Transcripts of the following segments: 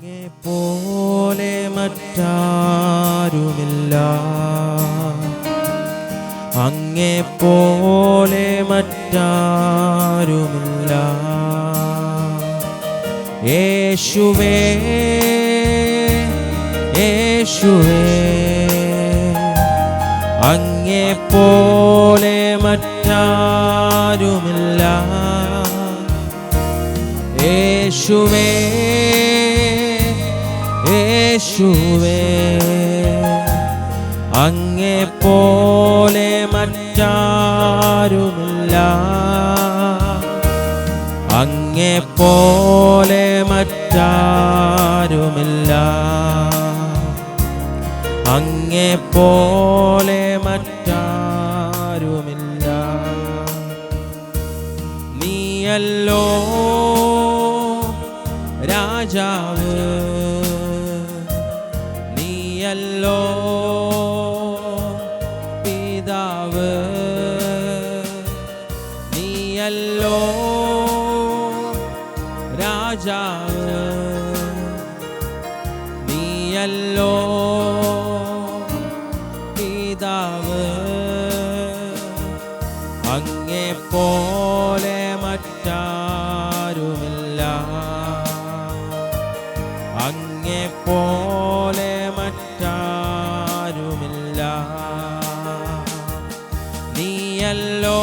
പോലെ മറ്റാരുമില്ല, അങ്ങേ പോലെ മറ്റാരുമില്ല. യേശുവേ യേശുവേ, അങ്ങേ പോലെ മറ്റാരുമില്ല. യേശുവേ യേശുവേ, അങ്ങേ പോലെ മറ്റാരുമില്ല. അങ്ങേ പോലെ മറ്റാരുമില്ല. അങ്ങേ പോലെ മറ്റാരുമില്ല. നീയല്ലോ രാജാവ്, നീയല്ലോ പിതാവ്, നീയല്ലോ രാജാവ്, നീയല്ലോ പിതാവ്. അങ്ങേ പോലെ മറ്റാരുമില്ല. അങ്ങേ പോലെ മറ്റാരുമില്ല. നീയല്ലോ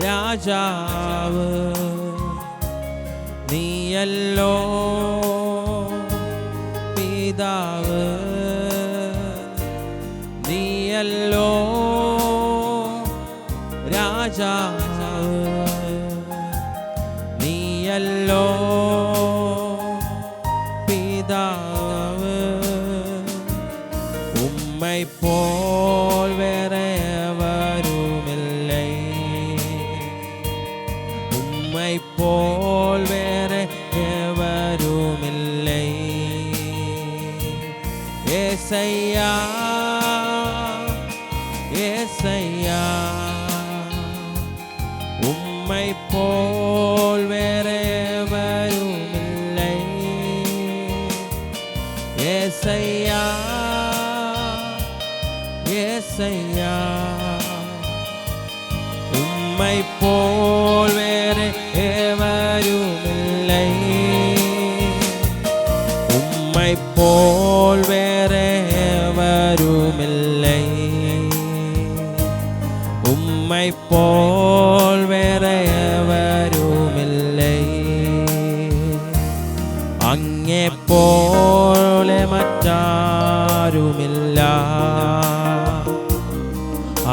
രാജാവ്, നീയല്ലോ പിതാവ്, നീയല്ലോ രാജാവ്, നീയല്ലോ പിതാവ്. ഉമ്മൈപ്പോൽ വേറെ വരുമില്ലേ, ഉമ്മൈപ്പോൽ വേറെ വരുമില്ലേ. യേസയ്യാ യേസയ്യാ, ഉമ്മൈപ്പോൽ വേറെ വരുമില്ലേ. യേസയ്യാ യേസയ്യാ, ഉമ്മൈപ്പോൽ വേറെ വരുമില്ലേ. ഉമ്മൈപ്പോൽ വേറെ വരുമില്ലേ. ഉമ്മൈപ്പോൽ വേറെ വരുമില്ലേ. അങ്ങേ പോലെ മറ്റാരുമില്ല.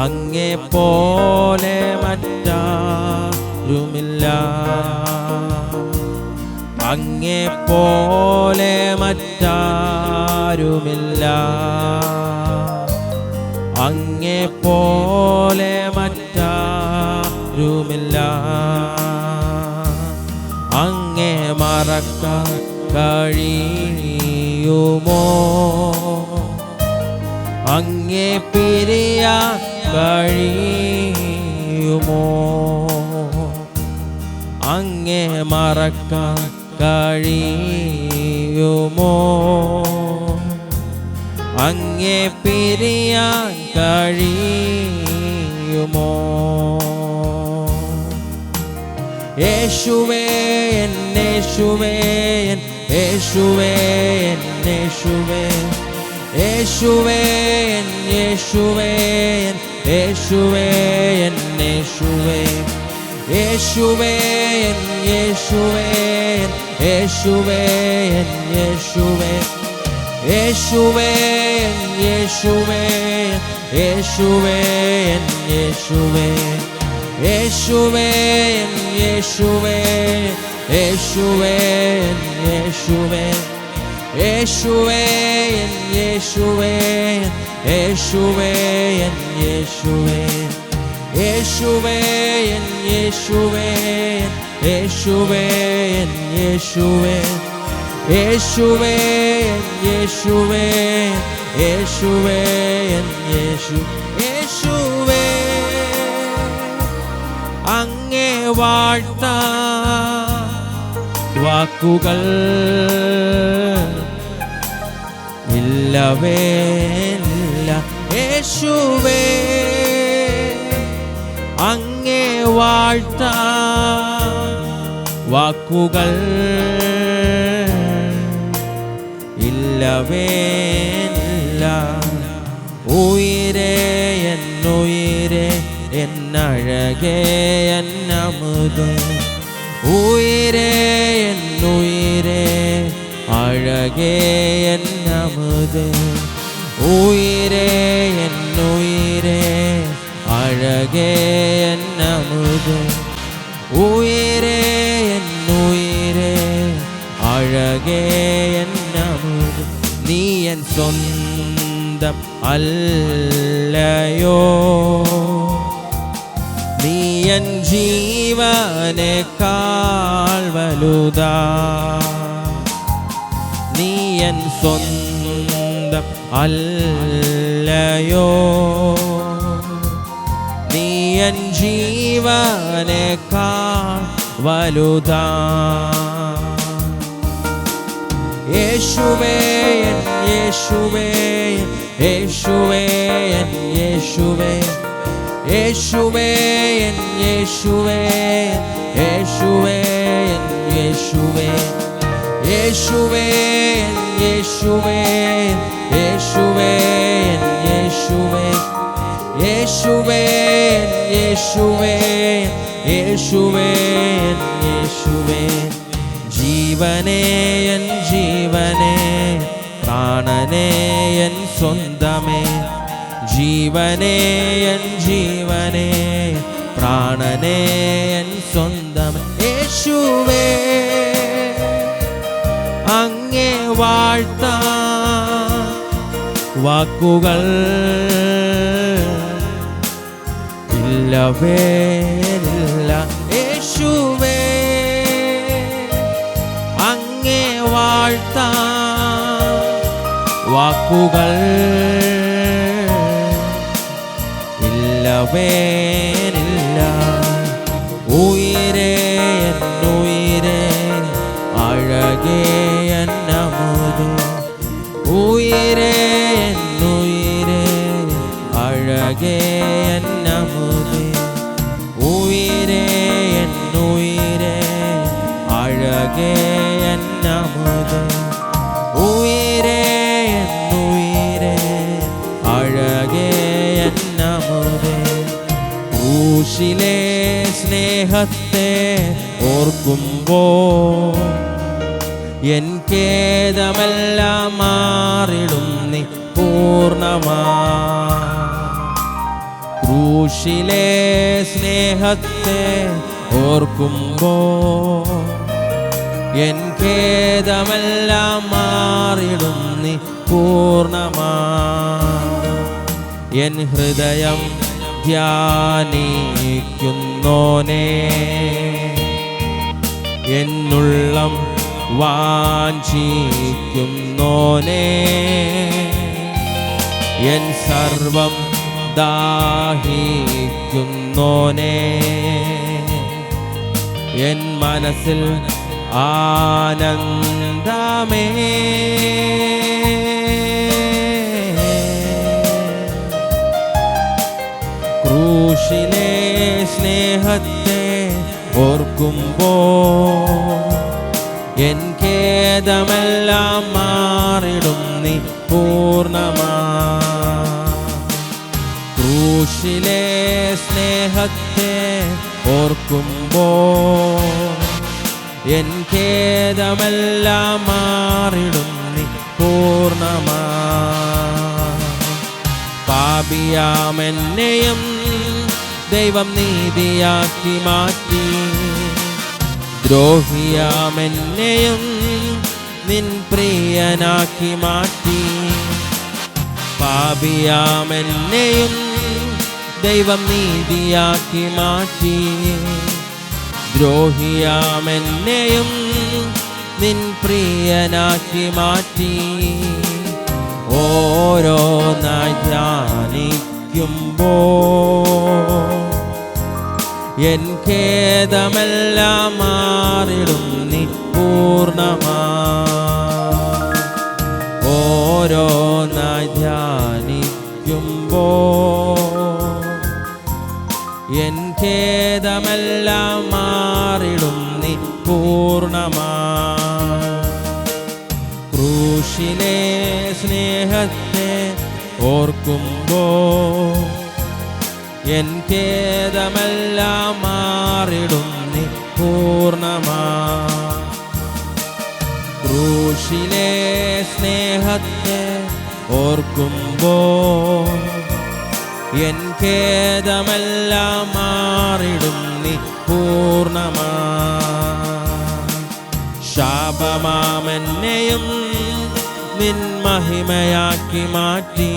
അങ്ങേ പോലെ മറ്റാരുമില്ല. അങ്ങേ പോലെ മറ്റാരുമില്ല. അങ്ങേ പോലെ മറ്റാരുമില്ല. അങ്ങേ മറക്കാൻ കഴിയുമോ? അങ്ങേ പിരിയാൻ കഴിയുമോ? അങ്ങേ മറക്കാൻ കഴിയുമോ? അങ്ങേ പിരിയാൻ കഴിയുമോ? യേശുവേ എൻ യേശുവേ എൻ യേശുവേ എൻ യേശുവേ, യേശുവേ എൻ യേശുവേ എൻ യേശുവേ എൻ യേശുവേ, യേശുവേ എൻ യേശുവേ എൻ യേശുവേ എൻ യേശുവേ, യേശുവേ എൻ യേശുവേ യേശുവേ എൻ യേശുവേ, യേശുവേ എൻ യേശുവേ യേശുവേ എൻ യേശുവേ, യേശുവേ എൻ യേശുവേ യേശുവേ എൻ യേശുവേ, യേശുവേ എൻ യേശുവേ യേശുവേ എൻ യേശുവേ, യേശുവേ എൻ യേശുവേ യേശുവേ എൻ യേശു, യേശുവേ അങ്ങേ വാഴ്ത്താൻ വാക്കുകൾ ഇല്ലവേ ഇല്ല. യേശുവേ അങ്ങേ വാഴ്ത്താൻ വാക്കുകൾ ഇല്ലവേ ഇല്ല. ഉയിരേ എന്നുയിരേ എന്നഴകേ എന്നമുതേ, ഉയിരേ എന്നുയിരേ അഴകേ എന്നമുതേ, ഉയിരേ എന്നുയിരേ അഴകേ എന്നമുതേ, ഉയിരേ എന്നുയിരേ അഴകേ എന്നമുതേ. നീ എൻ സ്വന്തം അല്ലയോ, നീ എൻ ജീവനേക്കാൾ വലുതാ. നീ എൻ സ്വന്തം അല്ലയോ, നീ എൻ ജീവനേക്കാൾ വലുതാ. യേശുവേ യേശുവേ യേശുവേ യേശുവേ യേശുവേ യേശുവേ യേശുവേ യേശുവേ യേശുവേ യേശുവേ യേശുവേ യേശുവേ യേശുവേ യേശുവേ യേശുവേ യേശുവേ. ജീവനേ എൻ ജീവനേ പ്രാണനേ എൻ സ്വന്തമേ, ജീവനേ എൻ ജീവനേ പ്രാണനേ എൻ സ്വന്തമേ. യേശുവേ അങ്ങേ വാഴ്ത്താൻ വാക്കുകൾ ഇല്ലവേ ഇല്ല. യേശുവേ അങ്ങേ വാഴ്ത്താൻ വാക്കുകൾ ഇല്ലവേ ഇല്ല. ഉയിരേ എന്നുയിരേ അഴകേ എന്നമുതേ, ഉയിരേ എന്നുയിരേ അഴകേ എന്നമുതേ, ഉയിരേ എന്നുയിരേ അഴകേ എന്നമുതേ, ഉയിരേ എന്നുയിരേ അഴകേ എന്നമുതേ. ക്രൂശിലെ സ്നേഹത്തെ ഓർക്കുമ്പോൾ എൻ ഖേദമെല്ലാം മാറിടും നീ പൂർണ്ണമാ. ക്രൂശിലെ സ്നേഹത്തെ ഓർക്കുമ്പോൾ എൻ ഖേദമെല്ലാം മാറിടും നീ പൂർണ്ണമാ. എൻ ഹൃദയം ധ്യാനിക്കുന്നോനേ, എന്നുള്ളം വാഞ്ചിക്കുന്നോനേ, എൻ സർവം ദാഹിക്കുന്നോനേ, എൻ മനസ്സിൽ ആനന്ദമേ. ക്രൂശിലെ സ്നേഹത്തെ ഓർക്കുമ്പോൾ എൻ ഖേദമെല്ലാം മാറിടും നീ പൂർണ്ണമാ. ക്രൂശിലെ സ്നേഹത്തെ ഓർക്കുമ്പോൾ എൻ ഖേദമെല്ലാം മാറിടും നീ പൂർണ്ണമാ. പാപിയാമെന്നെയും ദൈവം നീതിയാക്കി മാറ്റി, ദ്രോഹിയാമെന്നെയും നിൻ പ്രിയനാക്കി മാറ്റി. പാപിയാമെന്നെയും ദൈവം നീതിയാക്കി മാറ്റി, ദ്രോഹിയാമെന്നെയും നിൻ പ്രിയനാക്കി മാറ്റി. ഓരോന്നായി ധ്യാനിക്കുമ്പോൾ എൻ ഖേദമെല്ലാം മാറിടും നീ പൂർണ്ണമായി. ഓരോന്നായി ധ്യാനിക്കുമ്പോൾ എൻ ഖേദമെല്ലാം മാറിടും നീ പൂർണ്ണമായി. ക്രൂശിലെ സ്നേഹത്തെ ഓർക്കുമ്പോൾ എൻ ഖേദമെല്ലാം മാറിടും നീ പൂർണ്ണമായി. ക്രൂശിലെ സ്നേഹത്തെ ഓർക്കുമ്പോൾ എൻ ഖേദമെല്ലാം മാറിടും നീ പൂർണ്ണമായി. ശാപമാമെന്നെയും നിൻ മഹിമയാക്കി മാറ്റി,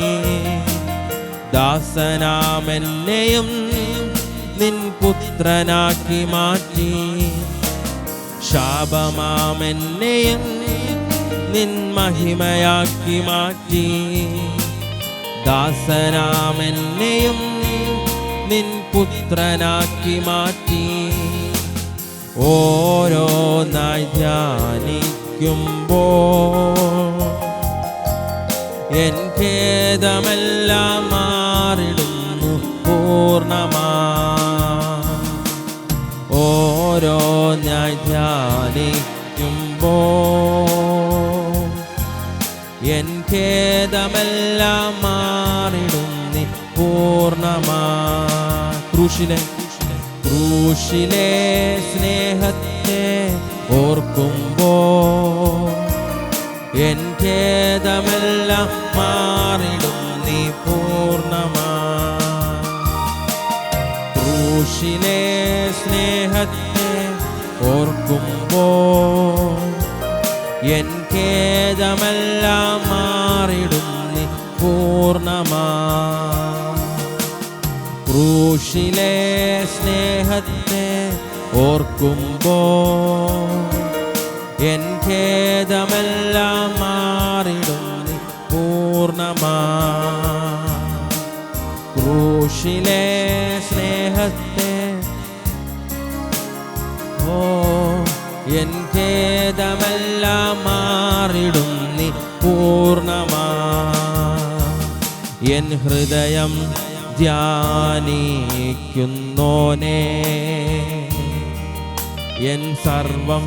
ദാസനാമെന്നെയും നിൻ പുത്രനാക്കി മാറ്റി. ശാപമാമെന്നെയും നിൻ മഹിമയാക്കി മാറ്റി, ദാസനാമെന്നെയും നിൻ പുത്രനാക്കി മാറ്റി. ഓരോന്നായി ധ്യാനിക്കുമ്പോൾ എൻ ഖേദമെല്ലാം മാറിടുന്നു പൂർണ്ണമായി. ഓരോന്നായി ധ്യാനിക്കുമ്പോൾ എൻ ഖേദമെല്ലാം മാറിടുന്നു പൂർണ്ണമായി. ക്രൂശിലെ സ്നേഹത്തെ ഓർക്കുമ്പോൾ എൻ ഖേദമെല്ലാം മാറിടും നീ പൂർണ്ണമായി. ക്രൂശിലെ സ്നേഹത്തെ ഓർക്കുമ്പോൾ എൻ ഖേദമെല്ലാം മാറിടും നീ പൂർണ്ണമായി. ക്രൂശിലെ സ്നേഹത്തെ ഓർക്കുമ്പോൾ എൻ ഖേദമെല്ലാം മാറിടും നീ പൂർണ്ണമായി. ക്രൂശിലെ സ്നേഹത്തെ എൻ ഖേദമെല്ലാം മാറിടും നീ പൂർണ്ണമായി. എൻ ഹൃദയം ധ്യാനിക്കുന്നോനേ, എൻ സർവം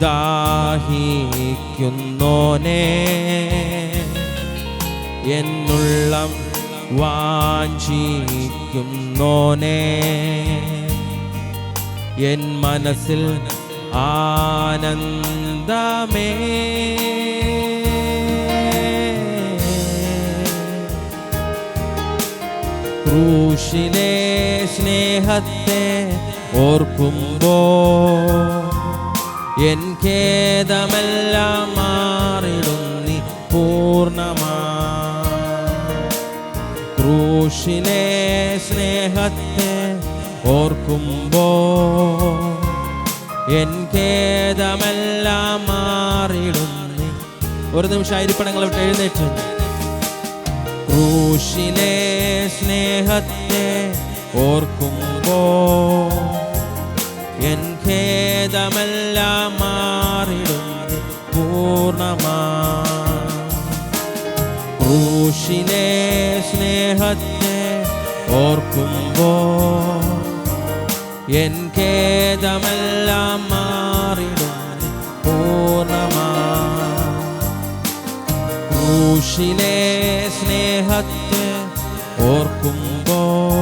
ദാഹിക്കുന്നോനേ, എന്നുള്ളം വാഞ്ചിക്കുന്നോനേ, എൻ മനസ്സിൽ ആനന്ദമേ. ക്രൂശിലെ സ്നേഹത്തെ ഓർക്കുമ്പോൾ എൻ ഖേദമെല്ലാം മാറിടും നീ പൂർണ്ണമായി. ക്രൂശിലെ സ്നേഹത്തെ ഓർക്കുമ്പോൾ എൻ ഖേദമെല്ലാം മാറിടും നീ. ഒരു നിമിഷം ആയിരിപ്പണങ്ങൾ വിട്ട് എഴുന്നേറ്റ്. ക്രൂശിലെ സ്നേഹത്തെ ഓർക്കുമ്പോൾ എൻ ഖേദമെല്ലാം മാറിടും പൂർണ്ണമായി. ക്രൂശിലെ സ്നേഹത്തെ ഓർക്കുമ്പോൾ എൻ ഖേദമെല്ലാം മാറിടും പൂർണ്ണമായി. ക്രൂശിലെ സ്നേഹത്തെ ഓർക്കുമ്പോൾ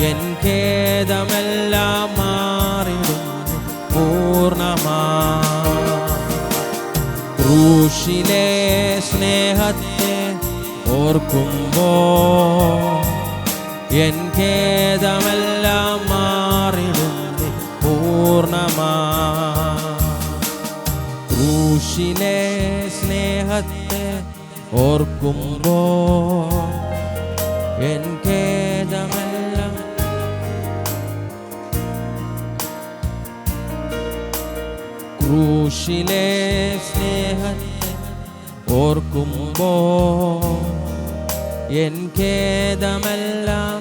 എൻ ഖേദമെല്ലാം മാറിടും പൂർണ്ണമായി. ക്രൂശിലെ സ്നേഹത്തെ ഓർക്കുമ്പോൾ എൻ ഖേദമെല്ലാം മാറിടും പൂർണ്ണമായി. ക്രൂശിലെ സ്നേഹത്തെ ഓർക്കുമ്പോൾ എൻ ഖേദമെല്ലാം. ക്രൂശിലെ സ്നേഹത്തെ ഓർക്കുമ്പോൾ എൻ ഖേദമെല്ലാം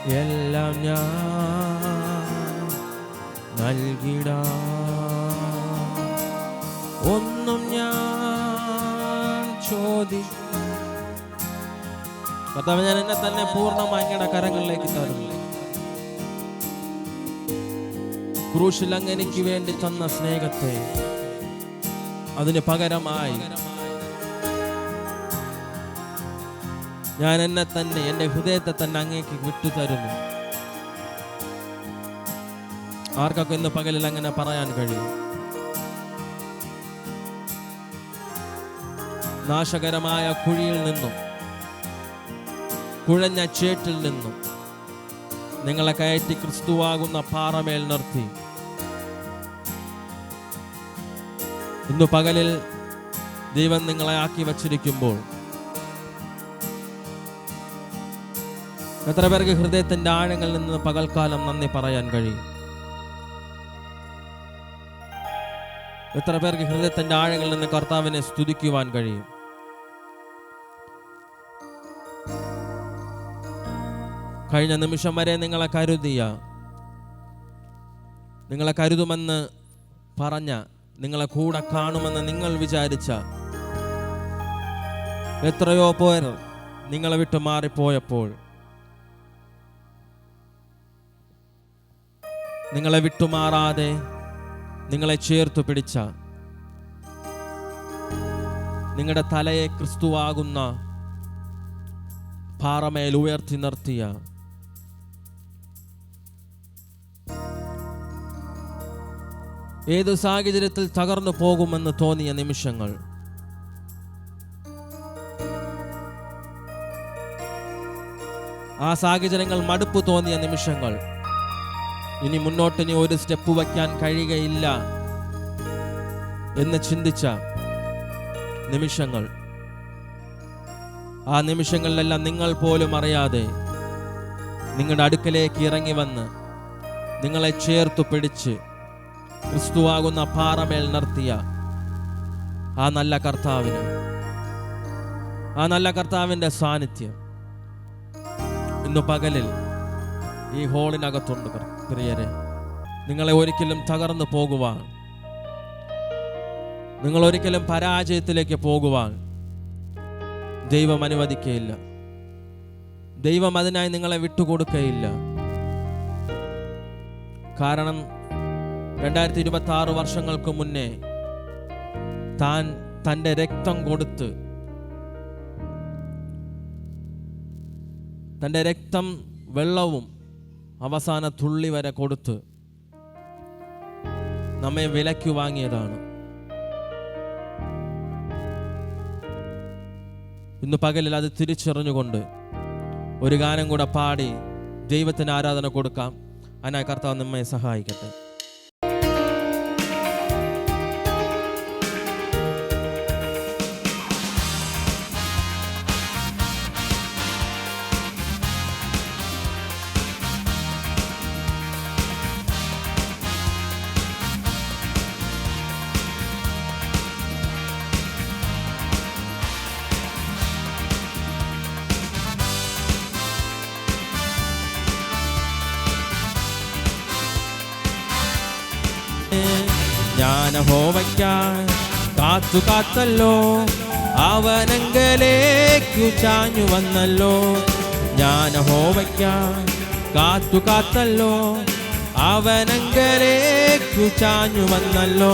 എല്ലാം ഞാൻ നൽകിടാം. ഒന്നും ഞാൻ കർത്താവേ, ഞാൻ എന്നെ തന്നെ പൂർണ്ണമായി അങ്ങയുടെ കരങ്ങളിലേക്ക് തരുന്നു. ക്രൂശിൽ അങ്ങ് എനിക്ക് വേണ്ടി തന്ന സ്നേഹത്തെ അതിന് പകരമായി ഞാൻ എന്നെ തന്നെ, എൻ്റെ ഹൃദയത്തെ തന്നെ അങ്ങേക്ക് വിട്ടുതരുന്നു. ആർക്കൊക്കെ ഇന്ന് പകലിൽ അങ്ങനെ പറയാൻ കഴിയും? നാശകരമായ കുഴിയിൽ നിന്നും, കുഴഞ്ഞ ചേറ്റിൽ നിന്നും നിങ്ങളെ കയറ്റി ക്രിസ്തുവാകുന്ന പാറമേൽ നിർത്തി ഇന്നു പകലിൽ ദൈവം നിങ്ങളെ ആക്കി വച്ചിരിക്കുമ്പോൾ എത്ര പേർക്ക് ഹൃദയത്തിന്റെ ആഴങ്ങളിൽ നിന്ന് പകൽക്കാലം നന്ദി പറയാൻ കഴിയും? എത്ര പേർക്ക് ഹൃദയത്തിന്റെ ആഴങ്ങളിൽ നിന്ന് കർത്താവിനെ സ്തുതിക്കുവാൻ കഴിയും? കഴിഞ്ഞ നിമിഷം വരെ നിങ്ങളെ കരുതുമെന്ന് പറഞ്ഞ, നിങ്ങളെ കൂടെ കാണുമെന്ന് നിങ്ങൾ വിചാരിച്ച എത്രയോ പേർ നിങ്ങളെ വിട്ടു മാറിപ്പോയപ്പോൾ, നിങ്ങളെ വിട്ടുമാറാതെ നിങ്ങളെ ചേർത്തു പിടിച്ച, നിങ്ങളുടെ തലയെ ക്രിസ്തുവാകുന്ന പാറമേൽ ഉയർത്തി നിർത്തിയ, ഏതു സാഹചര്യത്തിൽ തകർന്നു പോകുമെന്ന് തോന്നിയ നിമിഷങ്ങൾ, ആ സാഹചര്യങ്ങൾ മടുപ്പ് തോന്നിയ നിമിഷങ്ങൾ, ഇനി മുന്നോട്ടിനി ഒരു സ്റ്റെപ്പ് വയ്ക്കാൻ കഴിയുകയില്ല എന്ന് ചിന്തിച്ച നിമിഷങ്ങൾ, ആ നിമിഷങ്ങളിലെല്ലാം നിങ്ങൾ പോലും അറിയാതെ നിങ്ങളുടെ അടുക്കലേക്ക് ഇറങ്ങി വന്ന് നിങ്ങളെ ചേർത്തു പിടിച്ച് ക്രിസ്തുവാകുന്ന പാറമേൽ നിർത്തിയ ആ നല്ല കർത്താവിന്, ആ നല്ല കർത്താവിൻ്റെ സാന്നിധ്യം ഇന്ന് പകലിൽ ഈ ഹോളിനകത്തുണ്ട്. പ്രിയരെ, നിങ്ങളെ ഒരിക്കലും തകർന്നു പോകുവാൻ, നിങ്ങൾ ഒരിക്കലും പരാജയത്തിലേക്ക് പോകുവാൻ ദൈവം അനുവദിക്കുകയില്ല. ദൈവം അതിനായി നിങ്ങളെ വിട്ടുകൊടുക്കുകയില്ല. കാരണം 2026 വർഷങ്ങൾക്ക് മുന്നേ താൻ തൻ്റെ രക്തം കൊടുത്ത്, തൻ്റെ രക്തം വെള്ളവും അവസാന തുള്ളി വരെ കൊടുത്ത് നമ്മെ വിലയ്ക്ക് വാങ്ങിയതാണ്. ഇന്ന് പകലിൽ അത് തിരിച്ചറിഞ്ഞുകൊണ്ട് ഒരു ഗാനം കൂടെ പാടി ദൈവത്തിന് ആരാധന കൊടുക്കാം. അതിനായി കർത്താവ് നമ്മെ സഹായിക്കട്ടെ. ഞാൻ യഹോവയ്ക്കായി കാത്തല്ലോ, അവനങ്കലേക്കു ചാഞ്ഞു വന്നല്ലോ. ഞാൻ യഹോവയ്ക്കായി കാത്തല്ലോ, അവനങ്കലേക്കു ചാഞ്ഞു വന്നല്ലോ.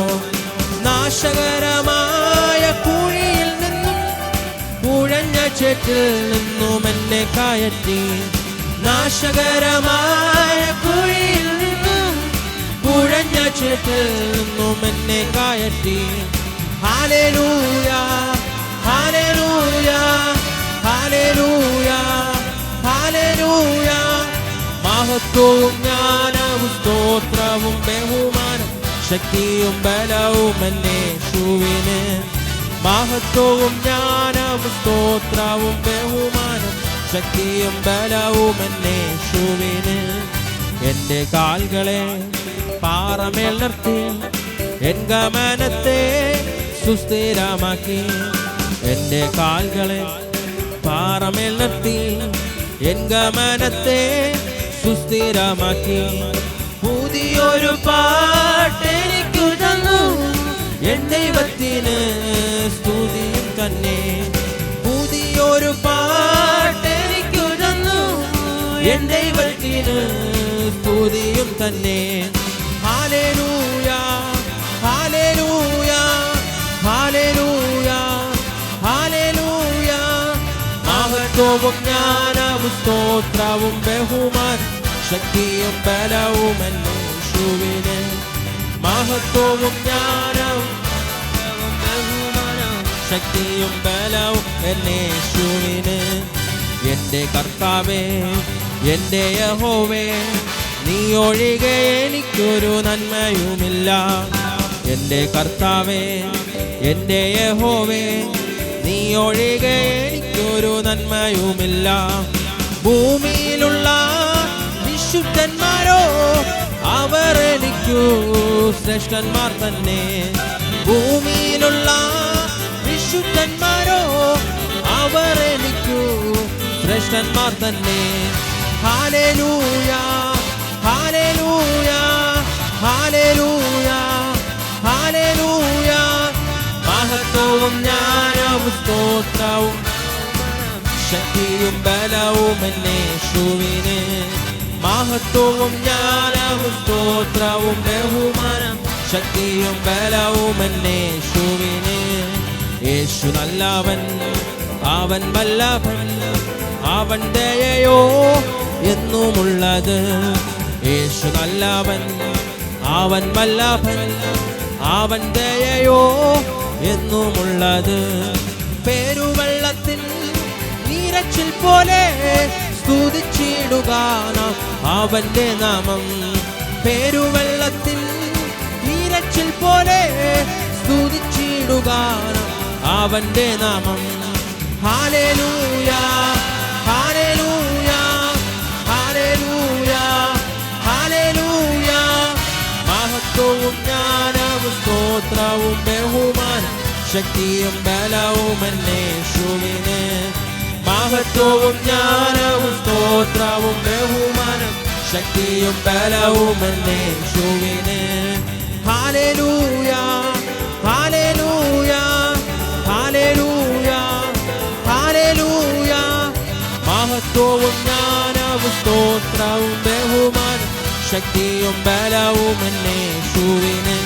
നാശകരമായ കുഴിയിൽ നിന്നും കുഴഞ്ഞ ചേറ്റിൽ നിന്നും എന്നെ കയറ്റി, നാശകരമായ കുഴിയിൽ കുഴഞ്ഞ ചേറ്റിൽ നിന്നും എന്നെ കയറ്റി. Hallelujah, hallelujah, hallelujah, hallelujah. മഹത്വവും ജ്ഞാനവും സ്തോത്രവും ബഹുമാനം ശക്തിയും ബലവും യേശുവിന്. മഹത്വവും ജ്ഞാനവും സ്തോത്രവും ബഹുമാനം ശക്തിയും ബലവും യേശുവിന്. എൻ്റെ കാൽകളെ പാറമേൽ നിർത്തി എൻ ഗമനത്തെ സുസ്ഥിരമാക്കി. എൻ്റെ കാൽകളെ പാറമേൽ നിർത്തി എൻ ഗമനത്തെ സുസ്ഥിരമാക്കി. പുതിയൊരു പാട്ടെനിക്കു തന്നു, എൻ ദൈവത്തിന് സ്തുതിയും തന്നെ. പുതിയൊരു പാട്ടെനിക്കു തന്നു, എൻ ദൈവത്തിന് സ്തുതിയും തന്നെ. Hallelujah hallelujah hallelujah hallelujah. മഹത്വവും ജ്ഞാനവും സ്തോത്രവും ബഹുമാനം ശക്തിയും ബലവും യേശുവിന്. മഹത്വവും ജ്ഞാനവും ബഹുമാനം ശക്തിയും ബലവും യേശുവിന്. എൻ്റെ കർത്താവേ, എൻ്റെ യഹോവേ, നീ ഒഴികെ എനിക്കൊരു നന്മയുമില്ല. എൻ്റെ കർത്താവേ, എൻ്റെ യഹോവേ, നീ ഒഴികെ എനിക്കൊരു നന്മയുമില്ല. ഭൂമിയിലുള്ള വിശുദ്ധന്മാരോ അവർ എനിക്കു ശ്രേഷ്ഠന്മാർ തന്നെ. ഭൂമിയിലുള്ള വിശുദ്ധന്മാരോ അവർ എനിക്കു ശ്രേഷ്ഠന്മാർ തന്നെ. Hallelujah hallelujah hallelujah hallelujah. മഹത്വവും ജ്ഞാനവും സ്തോത്രവും ശക്തിയും ബലവും യേശുവിന്. മഹത്വവും ജ്ഞാനവും സ്തോത്രവും ബഹുമാനം ശക്തിയും ബലവും യേശുവിന്. യേശു നല്ലവൻ, അവൻ വല്ലഭൻ, അവൻ ദയയോ എന്നുമുള്ളത്. യേശു നല്ലവൻ, അവൻ വല്ലഭൻ, അവൻ ദയയോ എന്നുമുള്ളത്. പെരുവെള്ളത്തിൻ നീരച്ചിൽ പോലെ സ്തുതിച്ചിടുക നാം അവന്റെ നാമം. പെരുവെള്ളത്തിൻ നീരച്ചിൽ പോലെ സ്തുതിച്ചിടുക നാം അവന്റെ നാമം. Hallelujah hallelujah hallelujah hallelujah. മഹത്വവും ജ്ഞാനവും സ്തോത്രവും ബഹുമാനം ശക്തിയും ബലവും യേശുവിന്. മഹത്വവും ജ്ഞാനവും സ്തോത്രവും ബഹുമാനം ശക്തിയും ബലവും യേശുവിന്. Hallelujah hallelujah hallelujah hallelujah. മഹത്വവും ജ്ഞാനവും സ്തോത്രവും ബഹുമാനം ശക്തിയും ബലവും യേശുവിന്.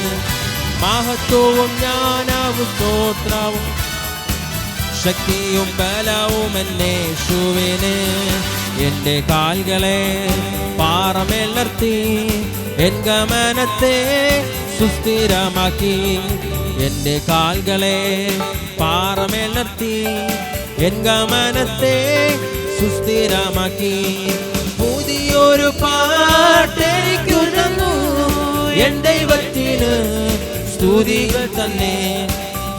മഹത്വവും ജ്ഞാനവും സ്തോത്രവും ശക്തിയും ബലവും യേശുവിന്. എൻ്റെ കാൽകളെ പാറമേൽ നിർത്തി എൻ ഗമനത്തെ സുസ്ഥിരമാക്കി. എൻ്റെ കാൽകളെ പാറമേൽ നിർത്തി എൻ ഗമനത്തെ സുസ്ഥിരമാക്കി. പുതിയൊരു പാട്ടെനിക്കു തന്നു, എൻ ദൈവത്തിന് സ്തുതികൾ തന്നെ.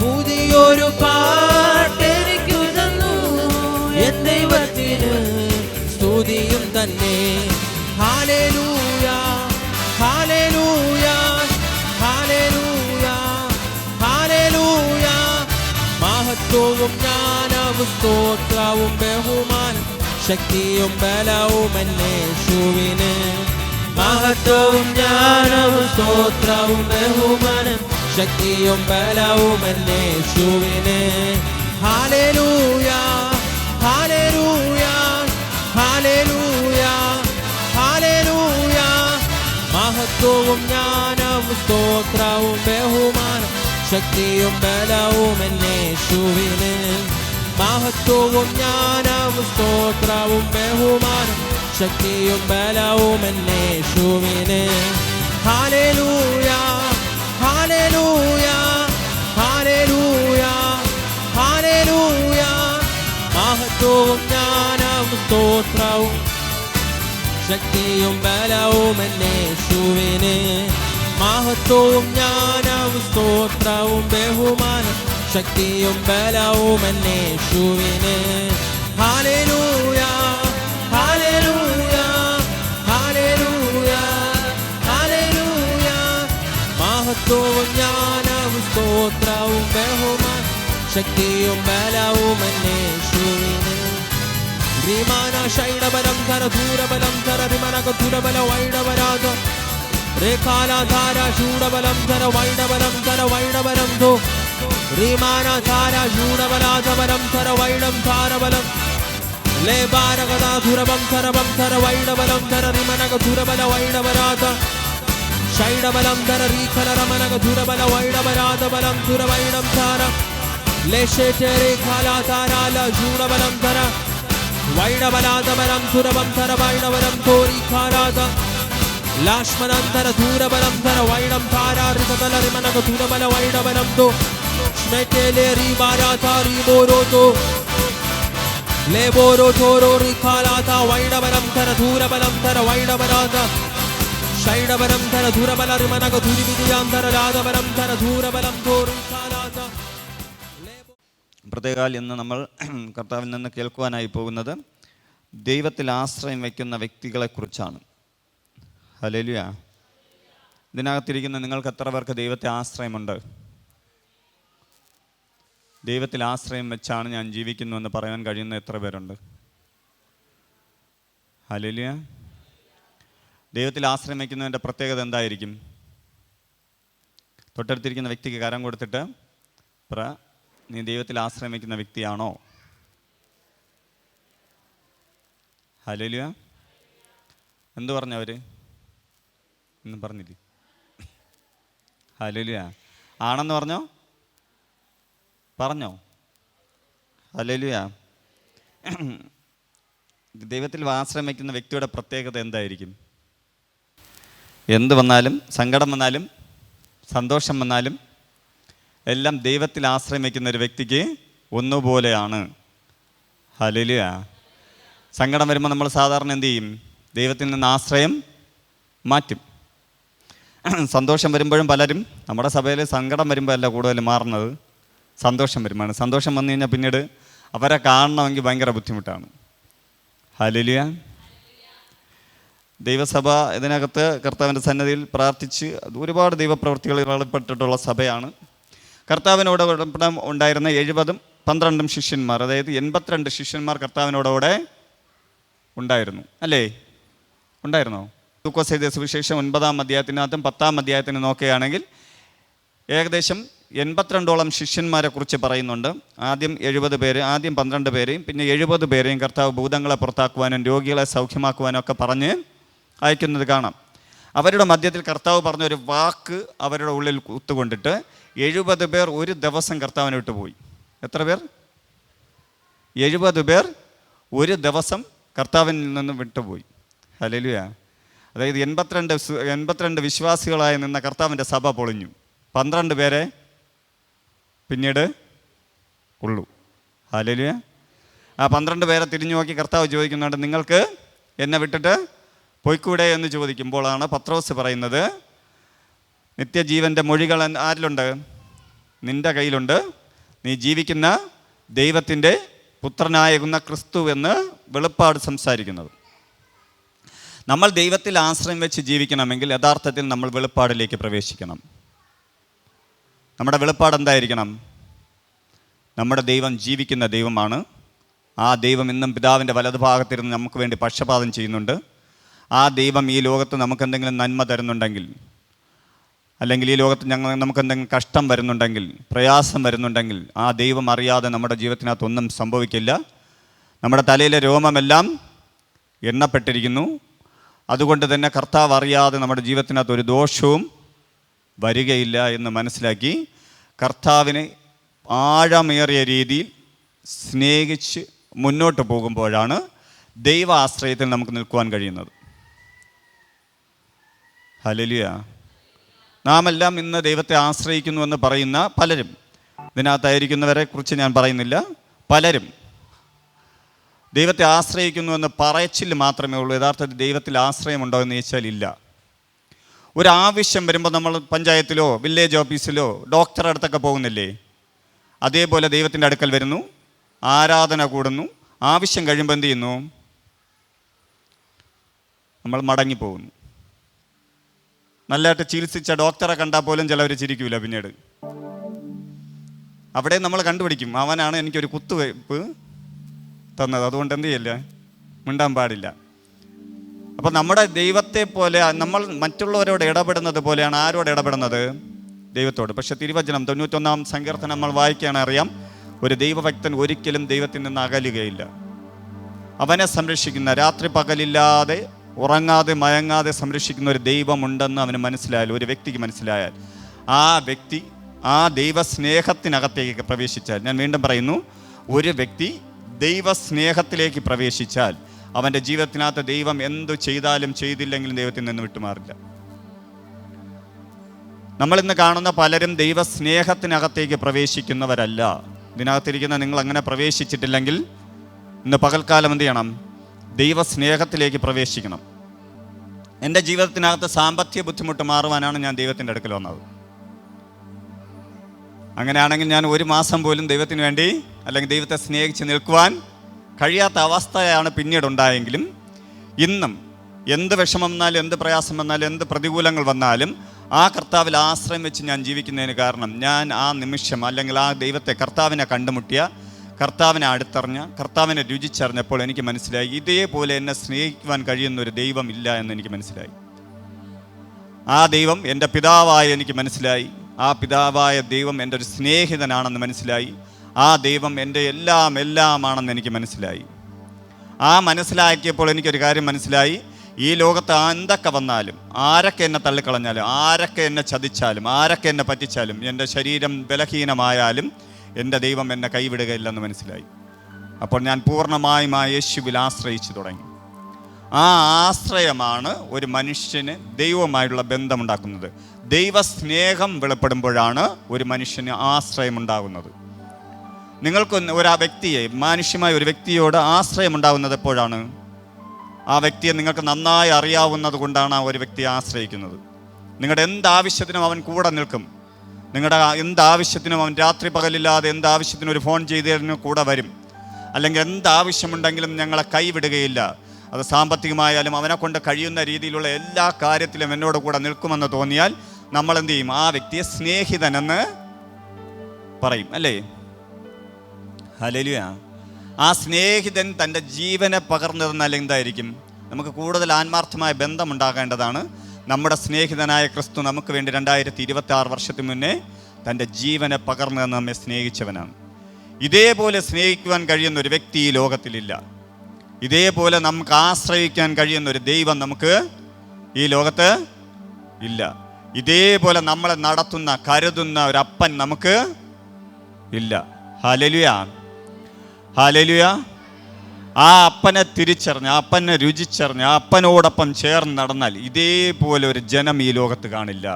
പുതിയൊരു പാട്ടെനിക്കു തന്നു, എൻ ദൈവത്തിന് സ്തുതിയും തന്നെ. Hallelujah hallelujah hallelujah hallelujah. മഹത്വവും ജ്ഞാനവും സ്തോത്രവും ബഹുമാനം ശക്തിയും ബലവും യേശുവിന്. മഹത്വവും ജ്ഞാനവും സ്തോത്രവും ബഹുമാനം ശക്തിയും ബലവും യേശുവിന്. Hallelujah hallelujah hallelujah hallelujah. മഹത്വവും ജ്ഞാനവും സ്തോത്രവും ബഹുമാനം ശക്തിയും ബലവും യേശുവിന്. മഹത്വവും ജ്ഞാനവും സ്തോത്രവും ബഹുമാനം ശക്തിയും ബലവും യേശുവിന്. Hallelujah hallelujah hallelujah hallelujah. മഹത്വവും ജ്ഞാനവും സ്തോത്രവും ശക്തിയും ബലവും യേശുവിന്. മഹത്വവും ജ്ഞാനവും സ്തോത്രവും ബഹുമാനം ശക്തിയും ബലവും യേശുവിന്. Hallelujah hallelujah hallelujah hallelujah. മഹത്വവും ജ്ഞാനവും സ്തോത്രവും ബഹുമാനം ശക്തിയും ബലവും യേശുവിന്. Rimana Shaidabaram Thara Dhurabalam Thara Rimanaka Dhurabala Vaidavarada Rekala Thara Shudabalam Thara Vaidabaram Thara Vaidabaram Tho Rimana Thara Shudabalada Baram Thara Vaidam Thara Balam Le Baragada Dhurabam Tharabam Thara Vaidabalam Thara Rimanaka Dhurabala Vaidavarada Shaidabalam Thara Rikala Ramanaka Dhurabala Vaidavarada Balam Dhuravaidam Thara Leshetere Kala Thara La Shudabalam Thara Vaidavarada Balam Dhurabam Thara Vaidavaram Thori Kharada Lashmanantara Dhurabalam Thara Vaidam Thara Rikala Rimanaka Dhurabala Vaidavaram Tho Shmetele Ribarata Riboroto Leboro Toro Rikalata Vaidavaram Thara Dhurabalam Thara Vaidavarada Shaidabaram Thara Dhurabala Rimanaka Dhuribidiyam Thara Radavaram Thara Dhurabalam Thori Khalata. പ്രത്യേകാൽ ഇന്ന് നമ്മൾ കർത്താവിൽ നിന്ന് കേൾക്കുവാനായി പോകുന്നത് ദൈവത്തിൽ ആശ്രയം വയ്ക്കുന്ന വ്യക്തികളെക്കുറിച്ചാണ്. Hallelujah. ഇതിനകത്തിരിക്കുന്ന നിങ്ങൾക്ക് എത്ര പേർക്ക് ദൈവത്തെ ആശ്രയമുണ്ട്? ദൈവത്തിൽ ആശ്രയം വെച്ചാണ് ഞാൻ ജീവിക്കുന്നുവെന്ന് പറയാൻ കഴിയുന്ന എത്ര പേരുണ്ട്? ഹല്ലേലൂയ. ദൈവത്തിൽ ആശ്രയം വയ്ക്കുന്നതിൻ്റെ പ്രത്യേകത എന്തായിരിക്കും? തൊട്ടടുത്തിരിക്കുന്ന വ്യക്തിക്ക് കരം കൊടുത്തിട്ട് നീ ദൈവത്തിൽ ആശ്രയം വയ്ക്കുന്ന വ്യക്തിയാണോ? ഹല്ലേലൂയ. എന്തു പറഞ്ഞവർ? ഒന്നും പറഞ്ഞില്ലേ? ഹല്ലേലൂയ. ആണെന്ന് പറഞ്ഞോ? പറഞ്ഞോ? ഹല്ലേലൂയ. ദൈവത്തിൽ ആശ്രയം വയ്ക്കുന്ന വ്യക്തിയുടെ പ്രത്യേകത എന്തായിരിക്കും? എന്ത് വന്നാലും, സങ്കടം വന്നാലും സന്തോഷം വന്നാലും എല്ലാം ദൈവത്തിൽ ആശ്രയം വയ്ക്കുന്ന ഒരു വ്യക്തിക്ക് ഒന്നുപോലെയാണ്. ഹല്ലേലൂയ. സങ്കടം വരുമ്പോൾ നമ്മൾ സാധാരണ എന്ത് ചെയ്യും? ദൈവത്തിൽ നിന്ന് ആശ്രയം മാറ്റും. സന്തോഷം വരുമ്പോഴും പലരും നമ്മുടെ സഭയിൽ സങ്കടം വരുമ്പോൾ അല്ല കൂടുതൽ മാറുന്നത്, സന്തോഷം വരുമ്പോഴാണ്. സന്തോഷം വന്നു കഴിഞ്ഞാൽ പിന്നീട് അവരെ കാണണമെങ്കിൽ ഭയങ്കര ബുദ്ധിമുട്ടാണ്. ഹല്ലേലൂയ. ദൈവസഭ ഇതിനകത്ത് കർത്താവിൻ്റെ സന്നിധിയിൽ പ്രാർത്ഥിച്ച് ഒരുപാട് ദൈവപ്രവൃത്തികളിൽ ഏർപ്പെട്ടിട്ടുള്ള സഭയാണ്. കർത്താവിനോട് ഉണ്ടായിരുന്ന 70-12 ശിഷ്യന്മാർ, അതായത് 82 ശിഷ്യന്മാർ കർത്താവിനോടുകൂടെ ഉണ്ടായിരുന്നു. അല്ലേ? ഉണ്ടായിരുന്നോ? ലൂക്കോസ് എഴുതിയ സുവിശേഷം 9-ാം അധ്യായത്തിനകത്തും 10-ാം അധ്യായത്തിന് നോക്കുകയാണെങ്കിൽ ഏകദേശം 82ഓളം ശിഷ്യന്മാരെ കുറിച്ച് പറയുന്നുണ്ട്. ആദ്യം 70 പേര്, ആദ്യം 12 പേരെയും പിന്നെ 70 പേരെയും കർത്താവ് ഭൂതങ്ങളെ പുറത്താക്കുവാനും രോഗികളെ സൗഖ്യമാക്കുവാനും ഒക്കെ പറഞ്ഞ് അയക്കുന്നത് കാണാം. അവരുടെ മധ്യത്തിൽ കർത്താവ് പറഞ്ഞൊരു വാക്ക് അവരുടെ ഉള്ളിൽ കുത്തുകൊണ്ടിട്ട് 70 പേർ ഒരു ദിവസം കർത്താവിനെ വിട്ടുപോയി. എത്ര പേർ? 70 പേർ ഒരു ദിവസം കർത്താവിൽ നിന്ന് വിട്ടുപോയി. ഹല്ലേലൂയ. അതായത് 82 വിശ്വാസികളായി നിന്ന കർത്താവിൻ്റെ സഭ പൊളിഞ്ഞു. 12 പേരെ പിന്നീട് ഉള്ളൂ. ഹല്ലേലൂയ. ആ 12 പേരെ തിരിഞ്ഞു നോക്കി കർത്താവ് ചോദിക്കുന്നുണ്ട്, നിങ്ങൾക്ക് എന്നെ വിട്ടിട്ട് പോയിക്കൂടെ എന്ന് ചോദിക്കുമ്പോഴാണ് പത്രോസ് പറയുന്നത്, നിത്യജീവൻ്റെ മൊഴികൾ ആരിലുണ്ട്? നിൻ്റെ കയ്യിലുണ്ട്. നീ ജീവിക്കുന്ന ദൈവത്തിൻ്റെ പുത്രനാകുന്ന ക്രിസ്തു എന്ന് വെളിപ്പാട് സംസാരിക്കുന്നത്. നമ്മൾ ദൈവത്തിൽ ആശ്രയം വെച്ച് ജീവിക്കണമെങ്കിൽ യഥാർത്ഥത്തിൽ നമ്മൾ വെളിപ്പാടിലേക്ക് പ്രവേശിക്കണം. നമ്മുടെ വെളിപ്പാട് എന്തായിരിക്കണം? നമ്മുടെ ദൈവം ജീവിക്കുന്ന ദൈവമാണ്. ആ ദൈവം ഇന്നും പിതാവിൻ്റെ വലതുഭാഗത്തിരുന്ന് നമുക്ക് വേണ്ടി പക്ഷപാതം ചെയ്യുന്നുണ്ട്. ആ ദൈവം ഈ ലോകത്ത് നമുക്കെന്തെങ്കിലും നന്മ തരുന്നുണ്ടെങ്കിൽ, അല്ലെങ്കിൽ ഈ ലോകത്ത് നമുക്കെന്തെങ്കിലും കഷ്ടം വരുന്നുണ്ടെങ്കിൽ, പ്രയാസം വരുന്നുണ്ടെങ്കിൽ, ആ ദൈവം അറിയാതെ നമ്മുടെ ജീവിതത്തിനകത്തൊന്നും സംഭവിക്കില്ല. നമ്മുടെ തലയിലെ രോമമെല്ലാം എണ്ണപ്പെട്ടിരിക്കുന്നു. അതുകൊണ്ട് തന്നെ കർത്താവ് അറിയാതെ നമ്മുടെ ജീവിതത്തിനകത്ത് ഒരു ദോഷവും വരികയില്ല എന്ന് മനസ്സിലാക്കി കർത്താവിനെ ആഴമേറിയ രീതിയിൽ സ്നേഹിച്ച് മുന്നോട്ട് പോകുമ്പോഴാണ് ദൈവ ആശ്രയത്തിൽ നമുക്ക് നിൽക്കുവാൻ കഴിയുന്നത്. ഹല്ലേലൂയ. നാം എല്ലാം ഇന്ന് ദൈവത്തെ ആശ്രയിക്കുന്നുവെന്ന് പറയുന്ന പലരും, ഇതിനകത്തായിരിക്കുന്നവരെ കുറിച്ച് ഞാൻ പറയുന്നില്ല, പലരും ദൈവത്തെ ആശ്രയിക്കുന്നുവെന്ന് പറച്ചിൽ മാത്രമേ ഉള്ളൂ. യഥാർത്ഥത്തിൽ ദൈവത്തിൽ ആശ്രയമുണ്ടോ എന്ന് ചോദിച്ചാൽ ഇല്ല. ഒരാവശ്യം വരുമ്പോൾ നമ്മൾ പഞ്ചായത്തിലോ വില്ലേജ് ഓഫീസിലോ ഡോക്ടറുടെ അടുത്തൊക്കെ പോകുന്നില്ലേ? അതേപോലെ ദൈവത്തിൻ്റെ അടുക്കൽ വരുന്നു, ആരാധന കൂടുന്നു, ആവശ്യം കഴിയുമ്പോൾ എന്ത് ചെയ്യുന്നു? നമ്മൾ മടങ്ങിപ്പോകുന്നു. നല്ലതായിട്ട് ചികിത്സിച്ച ഡോക്ടറെ കണ്ടാൽ പോലും ചിലവർ ചിരിക്കൂല. പിന്നീട് അവിടെ നമ്മൾ കണ്ടുപിടിക്കും, അവനാണ് എനിക്കൊരു കുത്തുവയ്പ്പ് തന്നത്, അതുകൊണ്ട് എന്ത് ചെയ്യില്ല, മിണ്ടാൻ പാടില്ല. അപ്പോൾ നമ്മുടെ ദൈവത്തെ പോലെ നമ്മൾ മറ്റുള്ളവരോട് ഇടപെടുന്നത് പോലെയാണ് ആരോട് ഇടപെടുന്നത്? ദൈവത്തോട്. പക്ഷെ തിരുവചനം 91-ാം സങ്കീർത്തനം നമ്മൾ വായിക്കുകയാണ്, അറിയാം, ഒരു ദൈവഭക്തൻ ഒരിക്കലും ദൈവത്തിൽ നിന്ന് അകലുകയില്ല. അവനെ സംരക്ഷിക്കുന്ന, രാത്രി പകലില്ലാതെ ഉറങ്ങാതെ മയങ്ങാതെ സംരക്ഷിക്കുന്ന ഒരു ദൈവമുണ്ടെന്ന് അവന് മനസ്സിലായാൽ, ഒരു വ്യക്തിക്ക് മനസ്സിലായാൽ, ആ വ്യക്തി ആ ദൈവസ്നേഹത്തിനകത്തേക്ക് പ്രവേശിച്ചാൽ, ഞാൻ വീണ്ടും പറയുന്നു, ഒരു വ്യക്തി ദൈവസ്നേഹത്തിലേക്ക് പ്രവേശിച്ചാൽ അവൻ്റെ ജീവിതത്തിനകത്ത് ദൈവം എന്തു ചെയ്താലും ചെയ്തില്ലെങ്കിലും ദൈവത്തിൽ നിന്ന് വിട്ടുമാറില്ല. നമ്മളിന്ന് കാണുന്ന പലരും ദൈവസ്നേഹത്തിനകത്തേക്ക് പ്രവേശിക്കുന്നവരല്ല. ഇതിനകത്തിരിക്കുന്ന നിങ്ങൾ അങ്ങനെ പ്രവേശിച്ചിട്ടില്ലെങ്കിൽ ഇന്ന് പകൽക്കാലം എന്ത് ചെയ്യണം? ദൈവസ്നേഹത്തിലേക്ക് പ്രവേശിക്കണം. എൻ്റെ ജീവിതത്തിനകത്ത് സാമ്പത്തിക ബുദ്ധിമുട്ട് മാറുവാനാണ് ഞാൻ ദൈവത്തിൻ്റെ അടുക്കൽ വന്നത്. അങ്ങനെയാണെങ്കിൽ ഞാൻ ഒരു മാസം പോലും ദൈവത്തിന് വേണ്ടി അല്ലെങ്കിൽ ദൈവത്തെ സ്നേഹിച്ച് നിൽക്കുവാൻ കഴിയാത്ത അവസ്ഥയാണ് പിന്നീട് ഉണ്ടായെങ്കിലും, ഇന്നും എന്ത് വിഷമം വന്നാലും, എന്ത് പ്രയാസം വന്നാലും, എന്ത് പ്രതികൂലങ്ങൾ വന്നാലും ആ കർത്താവിൽ ആശ്രയം വെച്ച് ഞാൻ ജീവിക്കുന്നതിന് കാരണം, ഞാൻ ആ നിമിഷം അല്ലെങ്കിൽ ആ ദൈവത്തെ, കർത്താവിനെ കണ്ടുമുട്ടിയ, കർത്താവിനെ അടുത്തറിഞ്ഞ, കർത്താവിനെ രുചിച്ചറിഞ്ഞപ്പോൾ എനിക്ക് മനസ്സിലായി, ഇതേപോലെ എന്നെ സ്നേഹിക്കുവാൻ കഴിയുന്ന ഒരു ദൈവം ഇല്ല എന്ന് എനിക്ക് മനസ്സിലായി. ആ ദൈവം എൻ്റെ പിതാവായ എനിക്ക് മനസ്സിലായി. ആ പിതാവായ ദൈവം എൻ്റെ ഒരു സ്നേഹിതനാണെന്ന് മനസ്സിലായി. ആ ദൈവം എൻ്റെ എല്ലാമാണെന്ന് എനിക്ക് മനസ്സിലായി. ആ മനസ്സിലാക്കിയപ്പോൾ എനിക്കൊരു കാര്യം മനസ്സിലായി, ഈ ലോകത്ത് എന്തൊക്കെ വന്നാലും, ആരൊക്കെ എന്നെ തള്ളിക്കളഞ്ഞാലും, ആരൊക്കെ എന്നെ ചതിച്ചാലും, ആരൊക്കെ എന്നെ പറ്റിച്ചാലും, എൻ്റെ ശരീരം ബലഹീനമായാലും എൻ്റെ ദൈവം എന്നെ കൈവിടുകയില്ലെന്ന് മനസ്സിലായി. അപ്പോൾ ഞാൻ പൂർണ്ണമായും ആ യേശുവിൽ ആശ്രയിച്ചു തുടങ്ങി. ആ ആശ്രയമാണ് ഒരു മനുഷ്യന് ദൈവവുമായുള്ള ബന്ധമുണ്ടാക്കുന്നത്. ദൈവസ്നേഹം വെളിപ്പെടുമ്പോഴാണ് ഒരു മനുഷ്യന് ആശ്രയമുണ്ടാകുന്നത്. നിങ്ങൾക്ക് ഒരു വ്യക്തിയെ, മാനുഷ്യമായ ഒരു വ്യക്തിയോട് ആശ്രയമുണ്ടാകുന്നത് എപ്പോഴാണ്? ആ വ്യക്തിയെ നിങ്ങൾക്ക് നന്നായി അറിയാവുന്നത് കൊണ്ടാണ് ആ ഒരു വ്യക്തിയെ ആശ്രയിക്കുന്നത്. നിങ്ങളുടെ എന്താവശ്യത്തിനും അവൻ കൂടെ നിൽക്കും. നിങ്ങളുടെ എന്താവശ്യത്തിനും അവൻ രാത്രി പകലില്ലാതെ എന്താവശ്യത്തിനും ഒരു ഫോൺ ചെയ്തതിന് കൂടെ വരും. അല്ലെങ്കിൽ എന്താവശ്യമുണ്ടെങ്കിലും ഞങ്ങളെ കൈവിടുകയില്ല. അത് സാമ്പത്തികമായാലും അവനെ കൊണ്ട് കഴിയുന്ന രീതിയിലുള്ള എല്ലാ കാര്യത്തിലും എന്നോട് കൂടെ നിൽക്കുമെന്ന് തോന്നിയാൽ നമ്മൾ എന്ത് ചെയ്യും? ആ വ്യക്തിയെ സ്നേഹിതനെന്ന് പറയും, അല്ലേ? ഹല്ലേലൂയ. ആ സ്നേഹിതൻ തൻ്റെ ജീവനെ പകർന്നു തന്നാൽ എന്തായിരിക്കും? നമുക്ക് കൂടുതൽ ആത്മാർത്ഥമായ ബന്ധമുണ്ടാകേണ്ടതാണ്. നമ്മുടെ സ്നേഹിതനായ ക്രിസ്തു നമുക്ക് വേണ്ടി 2026 വർഷത്തിന് മുന്നേ തൻ്റെ ജീവനെ പകർന്നു തന്ന് നമ്മെ സ്നേഹിച്ചവനാണ്. ഇതേപോലെ സ്നേഹിക്കുവാൻ കഴിയുന്ന ഒരു വ്യക്തി ഈ ലോകത്തിലില്ല. ഇതേപോലെ നമുക്ക് ആശ്രയിക്കാൻ കഴിയുന്ന ഒരു ദൈവം നമുക്ക് ഈ ലോകത്ത് ഇല്ല. ഇതേപോലെ നമ്മളെ നടത്തുന്ന, കരുതുന്ന ഒരു അപ്പൻ നമുക്ക് ഇല്ല. Hallelujah, hallelujah. ആ അപ്പനെ തിരിച്ചറിഞ്ഞ്, ആ അപ്പനെ രുചിച്ചറിഞ്ഞ്, ആ അപ്പനോടൊപ്പം ചേർന്ന് നടന്നാൽ ഇതേപോലെ ഒരു ജനം ഈ ലോകത്ത് കാണില്ല.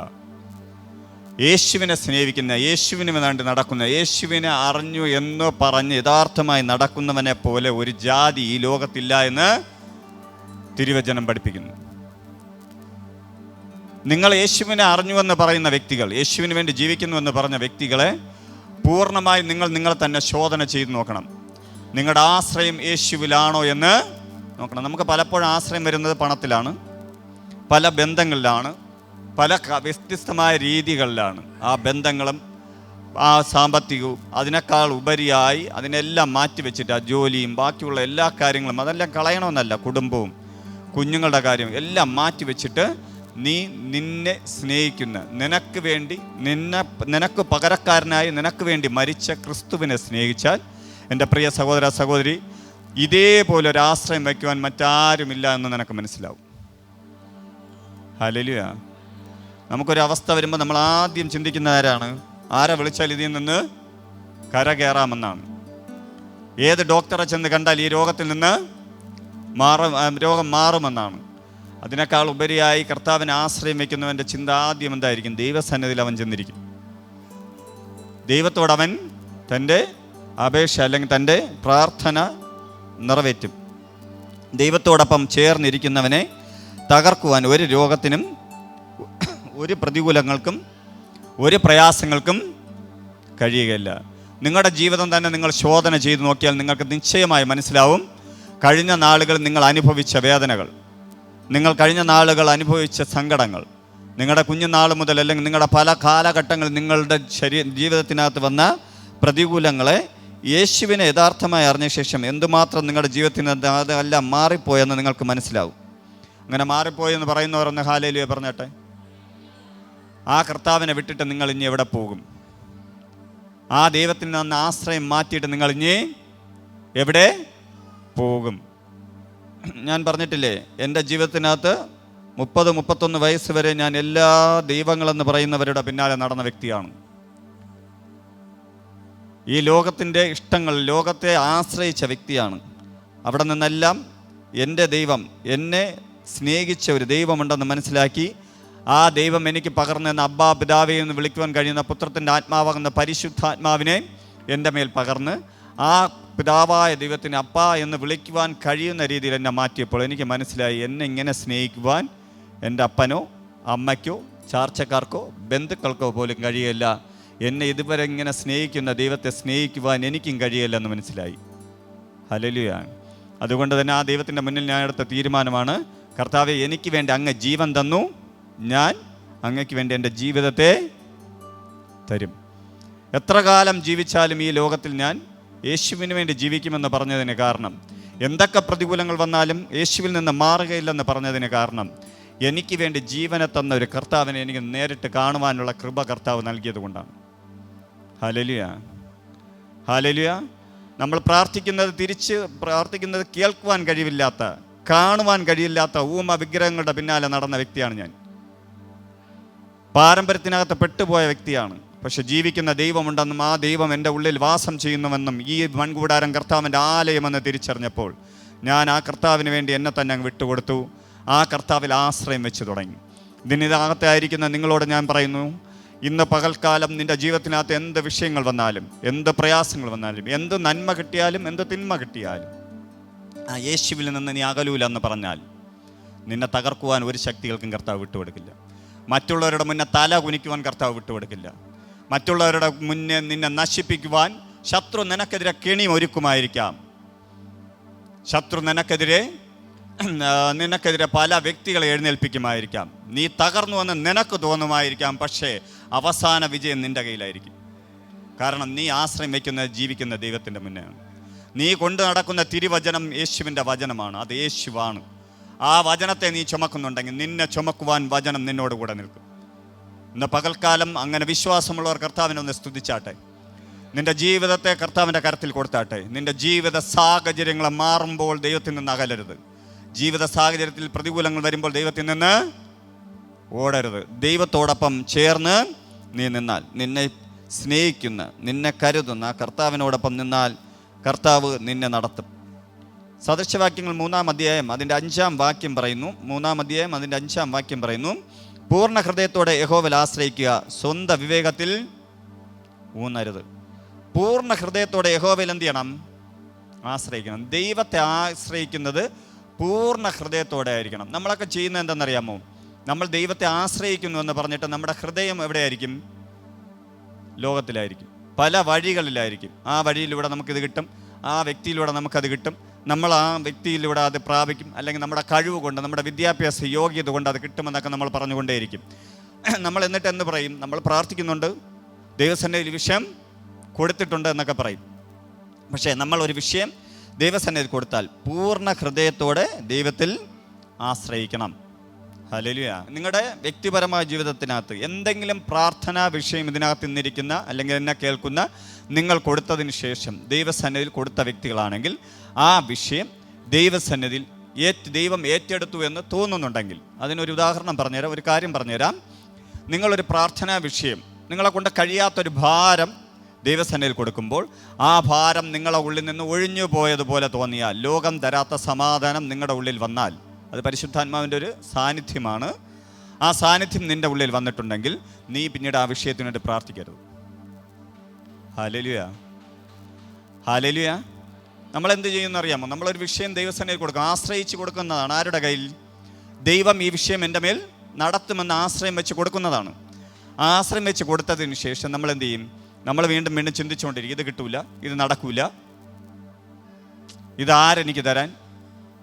യേശുവിനെ സ്നേഹിക്കുന്ന, യേശുവിന് വേണ്ടി നടക്കുന്ന, യേശുവിനെ അറിഞ്ഞു എന്ന് പറഞ്ഞ് യഥാർത്ഥമായി നടക്കുന്നവനെ പോലെ ഒരു ജാതി ഈ ലോകത്തില്ല എന്ന് തിരുവചനം പഠിപ്പിക്കുന്നു. നിങ്ങൾ യേശുവിനെ അറിഞ്ഞുവെന്ന് പറയുന്ന വ്യക്തികൾ, യേശുവിന് വേണ്ടി ജീവിക്കുന്നുവെന്ന് പറഞ്ഞ വ്യക്തികളെ പൂർണ്ണമായി നിങ്ങളെ തന്നെ ശോധന ചെയ്ത് നോക്കണം. നിങ്ങളുടെ ആശ്രയം യേശുവിലാണോ എന്ന് നോക്കണം. നമുക്ക് പലപ്പോഴും ആശ്രയം വരുന്നത് പണത്തിലാണ്, പല ബന്ധങ്ങളിലാണ്, പല വ്യത്യസ്തമായ രീതികളിലാണ്. ആ ബന്ധങ്ങളും ആ സാമ്പത്തികവും അതിനേക്കാൾ ഉപരിയായി അതിനെല്ലാം മാറ്റിവെച്ചിട്ട് ആ ജോലിയും ബാക്കിയുള്ള എല്ലാ കാര്യങ്ങളും അതെല്ലാം കളയണമെന്നല്ല, കുടുംബവും കുഞ്ഞുങ്ങളുടെ കാര്യം എല്ലാം മാറ്റിവെച്ചിട്ട് നിന്നെ സ്നേഹിക്കുന്ന, നിനക്ക് വേണ്ടി നിനക്ക് പകരക്കാരനായി നിനക്ക് വേണ്ടി മരിച്ച ക്രിസ്തുവിനെ സ്നേഹിച്ചാൽ, എൻ്റെ പ്രിയ സഹോദര സഹോദരി, ഇതേപോലെ ഒരു ആശ്രയം വയ്ക്കുവാൻ മറ്റാരുമില്ല എന്ന് നിനക്ക് മനസ്സിലാവും. ഹല്ലേലൂയ. നമുക്കൊരവസ്ഥ വരുമ്പോൾ നമ്മൾ ആദ്യം ചിന്തിക്കുന്ന ആരെ വിളിച്ചാൽ ഇതിൽ നിന്ന് കരകയറാമെന്നാണ്. ഏത് ഡോക്ടറെ ചെന്ന് കണ്ടാൽ ഈ രോഗത്തിൽ നിന്ന് രോഗം മാറുമെന്നാണ്. അതിനേക്കാൾ ഉപരിയായി കർത്താവിനെ ആശ്രയം വയ്ക്കുന്നവൻ്റെ ചിന്ത ആദ്യം എന്തായിരിക്കും? ദൈവസന്നിധിയിൽ അവൻ ചെന്നിരിക്കും. ദൈവത്തോടവൻ തൻ്റെ അപേക്ഷ അല്ലെങ്കിൽ തൻ്റെ പ്രാർത്ഥന നിറവേറ്റും. ദൈവത്തോടൊപ്പം ചേർന്നിരിക്കുന്നവനെ തകർക്കുവാൻ ഒരു രോഗത്തിനും, ഒരു പ്രതികൂലങ്ങൾക്കും, ഒരു പ്രയാസങ്ങൾക്കും കഴിയുകയില്ല. നിങ്ങളുടെ ജീവിതം തന്നെ നിങ്ങൾ ശോധന ചെയ്ത് നോക്കിയാൽ നിങ്ങൾക്ക് നിശ്ചയമായി മനസ്സിലാവും കഴിഞ്ഞ നാളുകൾ നിങ്ങൾ അനുഭവിച്ച വേദനകൾ, നിങ്ങൾ കഴിഞ്ഞ നാളുകൾ അനുഭവിച്ച സങ്കടങ്ങൾ, നിങ്ങളുടെ കുഞ്ഞുനാൾ മുതൽ അല്ലെങ്കിൽ നിങ്ങളുടെ പല കാലഘട്ടങ്ങളിൽ നിങ്ങളുടെ ജീവിതത്തിനകത്ത് വന്ന പ്രതികൂലങ്ങളെ യേശുവിനെ യഥാർത്ഥമായി അറിഞ്ഞ ശേഷം എന്തുമാത്രം നിങ്ങളുടെ ജീവിതത്തിൽ അതെല്ലാം മാറിപ്പോയെന്ന് നിങ്ങൾക്ക് മനസ്സിലാവും. അങ്ങനെ മാറിപ്പോയെന്ന് പറയുന്നവർ ഒന്ന് ഹല്ലേലൂയ പറഞ്ഞേട്ടെ. ആ കർത്താവിനെ വിട്ടിട്ട് നിങ്ങൾ ഇനി എവിടെ പോകും? ആ ദൈവത്തിൽ നിന്ന് ആശ്രയം മാറ്റിയിട്ട് നിങ്ങൾ ഇനി എവിടെ പോകും? ഞാൻ പറഞ്ഞിട്ടില്ലേ, എൻ്റെ ജീവിതത്തിനകത്ത് 30-31 വയസ്സ് വരെ ഞാൻ എല്ലാ ദൈവങ്ങളെന്ന് പറയുന്നവരുടെ പിന്നാലെ നടന്ന വ്യക്തിയാണ്. ഈ ലോകത്തിൻ്റെ ഇഷ്ടങ്ങൾ, ലോകത്തെ ആശ്രയിച്ച വ്യക്തിയാണ്. അവിടെ നിന്നെല്ലാം എൻ്റെ ദൈവം, എന്നെ സ്നേഹിച്ച ഒരു ദൈവമുണ്ടെന്ന് മനസ്സിലാക്കി ആ ദൈവം എനിക്ക് പകർന്നെന്ന അബ്ബാ പിതാവേ എന്ന് വിളിക്കുവാൻ കഴിയുന്ന പുത്രത്തിൻ്റെ ആത്മാവാകുന്ന പരിശുദ്ധാത്മാവിനെ എൻ്റെ മേൽ പകർന്ന് ആ പിതാവായ ദൈവത്തിന് അപ്പ എന്ന് വിളിക്കുവാൻ കഴിയുന്ന രീതിയിൽ എന്നെ മാറ്റിയപ്പോൾ എനിക്ക് മനസ്സിലായി, എന്നെ ഇങ്ങനെ സ്നേഹിക്കുവാൻ എൻ്റെ അപ്പനോ അമ്മയ്ക്കോ ചാർച്ചക്കാർക്കോ ബന്ധുക്കൾക്കോ പോലും കഴിയില്ല. എന്നെ ഇതുവരെ ഇങ്ങനെ സ്നേഹിക്കുന്ന ദൈവത്തെ സ്നേഹിക്കുവാൻ എനിക്കും കഴിയില്ലെന്ന് മനസ്സിലായി. ഹല്ലേലൂയ. അതുകൊണ്ട് തന്നെ ആ ദൈവത്തിൻ്റെ മുന്നിൽ ഞാൻ എടുത്ത തീരുമാനമാണ്, കർത്താവേ, എനിക്ക് വേണ്ടി അങ്ങ് ജീവൻ തന്നു, ഞാൻ അങ്ങയ്ക്ക് വേണ്ടി എൻ്റെ ജീവിതത്തെ തരും. എത്ര കാലം ജീവിച്ചാലും ഈ ലോകത്തിൽ ഞാൻ യേശുവിന് വേണ്ടി ജീവിക്കുമെന്ന് പറഞ്ഞതിന് കാരണം, എന്തൊക്കെ പ്രതികൂലങ്ങൾ വന്നാലും യേശുവിൽ നിന്ന് മാറുകയില്ലെന്ന് പറഞ്ഞതിന് കാരണം, എനിക്ക് വേണ്ടി ജീവനെ തന്ന ഒരു കർത്താവിനെ എനിക്ക് നേരിട്ട് കാണുവാനുള്ള കൃപ കർത്താവ് നൽകിയത് കൊണ്ടാണ്. Hallelujah, hallelujah. നമ്മൾ പ്രാർത്ഥിക്കുന്നത് കേൾക്കുവാൻ കഴിവില്ലാത്ത, കാണുവാൻ കഴിയില്ലാത്ത ഊമ വിഗ്രഹങ്ങളുടെ പിന്നാലെ നടന്ന വ്യക്തിയാണ് ഞാൻ. പാരമ്പര്യത്തിനകത്ത് പെട്ടുപോയ വ്യക്തിയാണ്. പക്ഷെ ജീവിക്കുന്ന ദൈവമുണ്ടെന്നും ആ ദൈവം എൻ്റെ ഉള്ളിൽ വാസം ചെയ്യുന്നുവെന്നും ഈ മൺകൂടാരം കർത്താവിൻ്റെ ആലയമെന്ന് തിരിച്ചറിഞ്ഞപ്പോൾ ഞാൻ ആ കർത്താവിന് വേണ്ടി എന്നെ തന്നെ അങ്ങ് വിട്ടുകൊടുത്തു. ആ കർത്താവിൽ ആശ്രയം വെച്ച് തുടങ്ങി. ഇതിനകത്തായിരിക്കുന്ന നിങ്ങളോട് ഞാൻ പറയുന്നു, ഇന്ന് പകൽക്കാലം നിൻ്റെ ജീവിതത്തിനകത്ത് എന്ത് വിഷയങ്ങൾ വന്നാലും, എന്ത് പ്രയാസങ്ങൾ വന്നാലും, എന്ത് നന്മ കിട്ടിയാലും, എന്ത് തിന്മ കിട്ടിയാലും, ആ യേശുവിൽ നിന്ന് നീ അകലൂലെന്ന് പറഞ്ഞാൽ നിന്നെ തകർക്കുവാൻ ഒരു ശക്തികൾക്കും കർത്താവ് വിട്ടുകൊടുക്കില്ല. മറ്റുള്ളവരുടെ മുന്നേ തല കുനിക്കുവാൻ കർത്താവ് വിട്ടുകൊടുക്കില്ല. മറ്റുള്ളവരുടെ മുന്നേ നിന്നെ നശിപ്പിക്കുവാൻ ശത്രു നിനക്കെതിരെ കെണി ഒരുക്കുമായിരിക്കാം. ശത്രു നിനക്കെതിരെ പല വ്യക്തികളെ എഴുന്നേൽപ്പിക്കുമായിരിക്കാം. നീ തകർന്നുവെന്ന് നിനക്ക് തോന്നുമായിരിക്കാം. പക്ഷേ അവസാന വിജയം നിൻ്റെ കയ്യിലായിരിക്കും. കാരണം നീ ആശ്രയം വയ്ക്കുന്ന ജീവിക്കുന്ന ദൈവത്തിൻ്റെ മുന്നെയാണ്. നീ കൊണ്ടു നടക്കുന്ന തിരുവചനം യേശുവിൻ്റെ വചനമാണ്. അത് യേശുവാണ്. ആ വചനത്തെ നീ ചുമക്കുന്നുണ്ടെങ്കിൽ നിന്നെ ചുമക്കുവാൻ വചനം നിന്നോട് കൂടെ നിൽക്കും. ഇന്ന് പകൽക്കാലം അങ്ങനെ വിശ്വാസമുള്ളവർ കർത്താവിനെ ഒന്ന് സ്തുതിച്ചാട്ടെ. നിൻ്റെ ജീവിതത്തെ കർത്താവിൻ്റെ കരത്തിൽ കൊടുത്താട്ടെ. നിൻ്റെ ജീവിത സാഹചര്യങ്ങൾ മാറുമ്പോൾ ദൈവത്തിൽ നിന്ന് അകലരുത്. ജീവിത സാഹചര്യത്തിൽ പ്രതികൂലങ്ങൾ വരുമ്പോൾ ദൈവത്തിൽ നിന്ന് ഓടരുത്. ദൈവത്തോടൊപ്പം ചേർന്ന് നീ നിന്നാൽ, നിന്നെ സ്നേഹിക്കുന്ന, നിന്നെ കരുതുന്ന കർത്താവിനോടൊപ്പം നിന്നാൽ കർത്താവ് നിന്നെ നടത്തും. സദൃശവാക്യങ്ങൾ 3-ാം അധ്യായം അതിൻ്റെ 5-ാം വാക്യം പറയുന്നു. 3-ാം അധ്യായം അതിൻ്റെ 5-ാം വാക്യം പറയുന്നു, പൂർണ്ണ ഹൃദയത്തോടെ യഹോവയിൽ ആശ്രയിക്കുക, സ്വന്തം വിവേകത്തിൽ ഊന്നരുത്. പൂർണ്ണ ഹൃദയത്തോടെ യഹോവയിൽ എന്ത് ചെയ്യണം? ആശ്രയിക്കണം. ദൈവത്തെ ആശ്രയിക്കുന്നത് പൂർണ്ണ ഹൃദയത്തോടെ ആയിരിക്കണം. നമ്മളൊക്കെ ചെയ്യുന്നത് എന്തെന്നറിയാമോ? നമ്മൾ ദൈവത്തെ ആശ്രയിക്കുന്നു എന്ന് പറഞ്ഞിട്ട് നമ്മുടെ ഹൃദയം എവിടെയായിരിക്കും? ലോകത്തിലായിരിക്കും, പല വഴികളിലായിരിക്കും. ആ വഴിയിലൂടെ നമുക്കിത് കിട്ടും, ആ വ്യക്തിയിലൂടെ നമുക്കത് കിട്ടും, നമ്മൾ ആ വ്യക്തിയിലൂടെ അത് പ്രാപിക്കും, അല്ലെങ്കിൽ നമ്മുടെ കഴിവ് കൊണ്ട്, നമ്മുടെ വിദ്യാഭ്യാസ യോഗ്യത കൊണ്ട് അത് കിട്ടുമെന്നൊക്കെ നമ്മൾ പറഞ്ഞുകൊണ്ടേയിരിക്കും. നമ്മൾ എന്നിട്ട് എന്ത് പറയും? നമ്മൾ പ്രാർത്ഥിക്കുന്നുണ്ട്, ദൈവസന്നിധിയിൽ വിഷയം കൊടുത്തിട്ടുണ്ട് എന്നൊക്കെ പറയും. പക്ഷേ നമ്മൾ ഒരു വിഷയം ദൈവസന്നിധിയിൽ കൊടുത്താൽ പൂർണ്ണ ഹൃദയത്തോടെ ദൈവത്തിൽ ആശ്രയിക്കണം. ഹല്ലേലൂയ. നിങ്ങളുടെ വ്യക്തിപരമായ ജീവിതത്തിനകത്ത് എന്തെങ്കിലും പ്രാർത്ഥനാ വിഷയം ഇതിനകത്ത് ഇന്നിരിക്കുന്ന അല്ലെങ്കിൽ എന്നെ കേൾക്കുന്ന നിങ്ങൾ കൊടുത്തതിന് ശേഷം ദൈവസന്നിധിയിൽ കൊടുത്ത വ്യക്തികളാണെങ്കിൽ ആ വിഷയം ദൈവസന്നിധിയിൽ ദൈവം ഏറ്റെടുത്തു എന്ന് തോന്നുന്നുണ്ടെങ്കിൽ, അതിനൊരു ഉദാഹരണം പറഞ്ഞുതരാം, ഒരു കാര്യം പറഞ്ഞുതരാം. നിങ്ങളൊരു പ്രാർത്ഥനാ വിഷയം, നിങ്ങളെ കൊണ്ട് കഴിയാത്തൊരു ഭാരം ദൈവസന്നിധിയിൽ കൊടുക്കുമ്പോൾ ആ ഭാരം നിങ്ങളെ ഉള്ളിൽ നിന്ന് ഒഴിഞ്ഞു പോയതുപോലെ തോന്നിയാൽ, ലോകം തരാത്ത സമാധാനം നിങ്ങളുടെ ഉള്ളിൽ വന്നാൽ, അത് പരിശുദ്ധാത്മാവിൻ്റെ ഒരു സാന്നിധ്യമാണ്. ആ സാന്നിധ്യം നിൻ്റെ ഉള്ളിൽ വന്നിട്ടുണ്ടെങ്കിൽ നീ പിന്നീട് ആ വിഷയത്തിന് വേണ്ടി പ്രാർത്ഥിക്കരുത്. Hallelujah, hallelujah. നമ്മളെന്ത് ചെയ്യുമെന്ന് അറിയാമോ? നമ്മളൊരു വിഷയം ദൈവസന്നിധിയിൽ കൊടുക്കും, ആശ്രയിച്ച് കൊടുക്കുന്നതാണ്. ആരുടെ കയ്യിൽ? ദൈവം ഈ വിഷയം എൻ്റെ മേൽ നടത്തുമെന്ന് ആശ്രയം വെച്ച് കൊടുക്കുന്നതാണ്. ആശ്രയം വെച്ച് കൊടുത്തതിന് ശേഷം നമ്മൾ എന്ത് ചെയ്യും? നമ്മൾ വീണ്ടും വീണ്ടും ചിന്തിച്ചുകൊണ്ടിരിക്കും, ഇത് കിട്ടൂല, ഇത് നടക്കൂല, ഇതാരെനിക്ക് തരാൻ,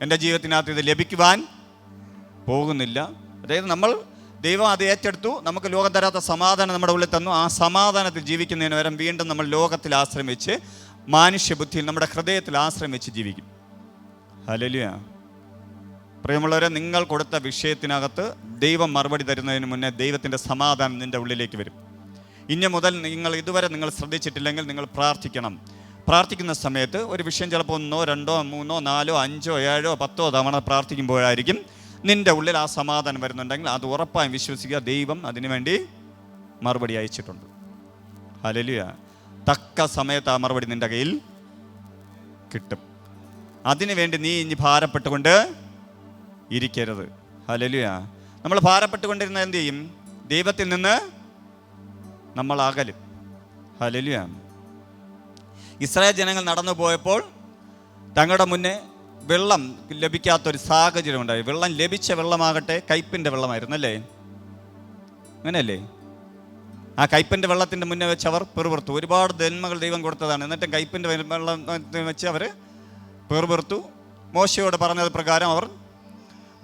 എൻ്റെ ജീവിതത്തിനകത്ത് ഇത് ലഭിക്കുവാൻ പോകുന്നില്ല. അതായത് ദൈവം അത് ഏറ്റെടുത്തു, നമുക്ക് ലോകം തരാത്ത സമാധാനം നമ്മുടെ ഉള്ളിൽ തന്നു. ആ സമാധാനത്തിൽ ജീവിക്കുന്നതിന് പകരം വീണ്ടും നമ്മൾ ലോകത്തിൽ ആശ്രമിച്ച് മാനുഷ്യബുദ്ധിയിൽ നമ്മുടെ ഹൃദയത്തിൽ ആശ്രയം വെച്ച് ജീവിക്കും. ഹല്ലേലൂയ. പ്രിയമുള്ളവരെ, നിങ്ങൾ കൊടുത്ത വിഷയത്തിനകത്ത് ദൈവം മറുപടി തരുന്നതിന് മുന്നേ ദൈവത്തിൻ്റെ സമാധാനം നിൻ്റെ ഉള്ളിലേക്ക് വരും. ഇനി മുതൽ ഇതുവരെ നിങ്ങൾ ശ്രദ്ധിച്ചിട്ടില്ലെങ്കിൽ നിങ്ങൾ പ്രാർത്ഥിക്കണം. പ്രാർത്ഥിക്കുന്ന സമയത്ത് ഒരു വിഷയം ചിലപ്പോൾ 1, 2, 3, 4, 5, 7, 10 തവണ പ്രാർത്ഥിക്കുമ്പോഴായിരിക്കും നിൻ്റെ ഉള്ളിൽ ആ സമാധാനം വരുന്നുണ്ടെങ്കിൽ അത് ഉറപ്പായും വിശ്വസിക്കുക, ദൈവം അതിനുവേണ്ടി മറുപടി അയച്ചിട്ടുണ്ട്. ഹല്ലേലൂയ. തക്ക സമയത്ത് ആ മറുപടി നിൻ്റെ കയ്യിൽ കിട്ടും. അതിനുവേണ്ടി നീ ഇനി ഭാരപ്പെട്ടുകൊണ്ട് ഇരിക്കരുത്. ഹല്ലേലൂയ. നമ്മൾ ഭാരപ്പെട്ടുകൊണ്ടിരുന്ന എന്ത് ചെയ്യും? ദൈവത്തിൽ നിന്ന് നമ്മൾ അകലും. ഹല്ലേലൂയ. ഇസ്രായേൽ ജനങ്ങൾ നടന്നു പോയപ്പോൾ തങ്ങളുടെ മുന്നേ വെള്ളം ലഭിക്കാത്തൊരു സാഹചര്യം ഉണ്ടായി. വെള്ളം ലഭിച്ച വെള്ളമാകട്ടെ കയ്പിൻ്റെ വെള്ളമായിരുന്നു, അല്ലേ? അങ്ങനെയല്ലേ? ആ കയ്പിൻ്റെ വെള്ളത്തിൻ്റെ മുന്നേ വെച്ച് അവർ പെറുപെറുത്തു. ഒരുപാട് ജന്മകൾ ദൈവം കൊടുത്തതാണ്, എന്നിട്ടും കയ്പിൻ്റെ വെള്ളം വെച്ച് അവർ പെറുപെറുത്തു. മോശയോട് പറഞ്ഞത് പ്രകാരം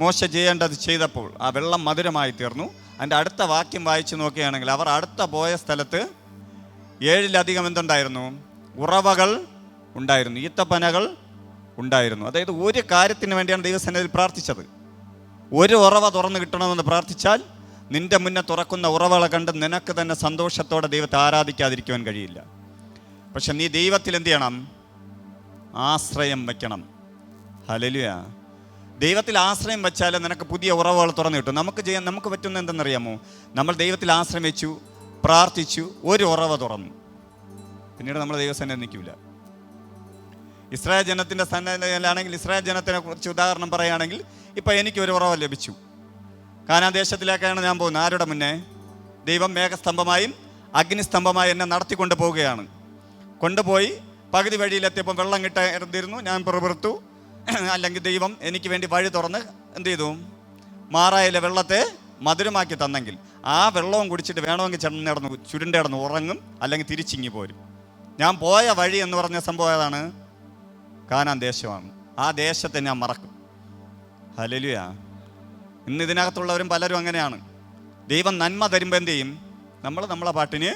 മോശ ചെയ്യേണ്ടത് ചെയ്തപ്പോൾ ആ വെള്ളം മധുരമായി തീർന്നു. അതിൻ്റെ അടുത്ത വാക്യം വായിച്ചു നോക്കുകയാണെങ്കിൽ അവർ അടുത്ത പോയ സ്ഥലത്ത് 7 എന്തുണ്ടായിരുന്നു? ഉറവകൾ ഉണ്ടായിരുന്നു, ഈത്തപ്പനകൾ ഉണ്ടായിരുന്നു. അതായത് ഒരു കാര്യത്തിന് വേണ്ടിയാണ് ദൈവസന്നിധിയിൽ പ്രാർത്ഥിച്ചത്. ഒരു ഉറവ തുറന്നു കിട്ടണമെന്ന് പ്രാർത്ഥിച്ചാൽ നിന്റെ മുന്നേ തുറക്കുന്ന ഉറവകളെ കണ്ട് നിനക്ക് തന്നെ സന്തോഷത്തോടെ ദൈവത്തെ ആരാധിക്കാതിരിക്കുവാൻ കഴിയില്ല. പക്ഷെ നീ ദൈവത്തിൽ എന്ത് ചെയ്യണം? ആശ്രയം വയ്ക്കണം. ഹല്ലേലൂയ. ദൈവത്തിൽ ആശ്രയം വെച്ചാൽ നിനക്ക് പുതിയ ഉറവകൾ തുറന്നു കിട്ടും. നമുക്ക് പറ്റുന്ന എന്തെന്നറിയാമോ? നമ്മൾ ദൈവത്തിൽ ആശ്രയം വെച്ചു, പ്രാർത്ഥിച്ചു, ഒരു ഉറവ തുറന്നു, പിന്നീട് നമ്മൾ ദൈവസന്നിധിയിൽ നിൽക്കില്ല. ഇസ്രായേൽ ജനത്തിൻ്റെ സന്നിധിയിലാണെങ്കിൽ ഇസ്രായേൽ ജനത്തിനെ കുറിച്ച് ഉദാഹരണം പറയുകയാണെങ്കിൽ, ഇപ്പം എനിക്കൊരു ഉറവ ലഭിച്ചു. കാനാൻ ദേശത്തിലേക്കാണ് ഞാൻ പോകുന്നത്. ആരുടെ മുന്നേ? ദൈവം മേഘസ്തംഭമായും അഗ്നിസ്തംഭമായി എന്നെ നടത്തിക്കൊണ്ട് പോവുകയാണ്. കൊണ്ടുപോയി പകുതി വഴിയിലെത്തിയപ്പോൾ വെള്ളം കിട്ടാതിരുന്നു, ഞാൻ പുറപ്പെട്ടു. അല്ലെങ്കിൽ ദൈവം എനിക്ക് വേണ്ടി വഴി തുറന്ന് എന്ത് ചെയ്തു? മാറായിലെ വെള്ളത്തെ മധുരമാക്കി തന്നെങ്കിൽ ആ വെള്ളവും കുടിച്ചിട്ട് വേണമെങ്കിൽ ചുരുണ്ടേടന്ന് ഉറങ്ങും, അല്ലെങ്കിൽ തിരിച്ചിങ്ങി പോരും. ഞാൻ പോയ വഴി എന്ന് പറഞ്ഞ സംഭവം ഏതാണ്? കാനാൻ ദേശമാണ്. ആ ദേശത്തെ ഞാൻ മറക്കും. ഹല്ലേലൂയ. ഇന്ന് ഇതിനകത്തുള്ളവരും പലരും അങ്ങനെയാണ്. ദൈവം നന്മ തരുമ്പോൾ എന്ത് ചെയ്യും? നമ്മളെ പാട്ടിന്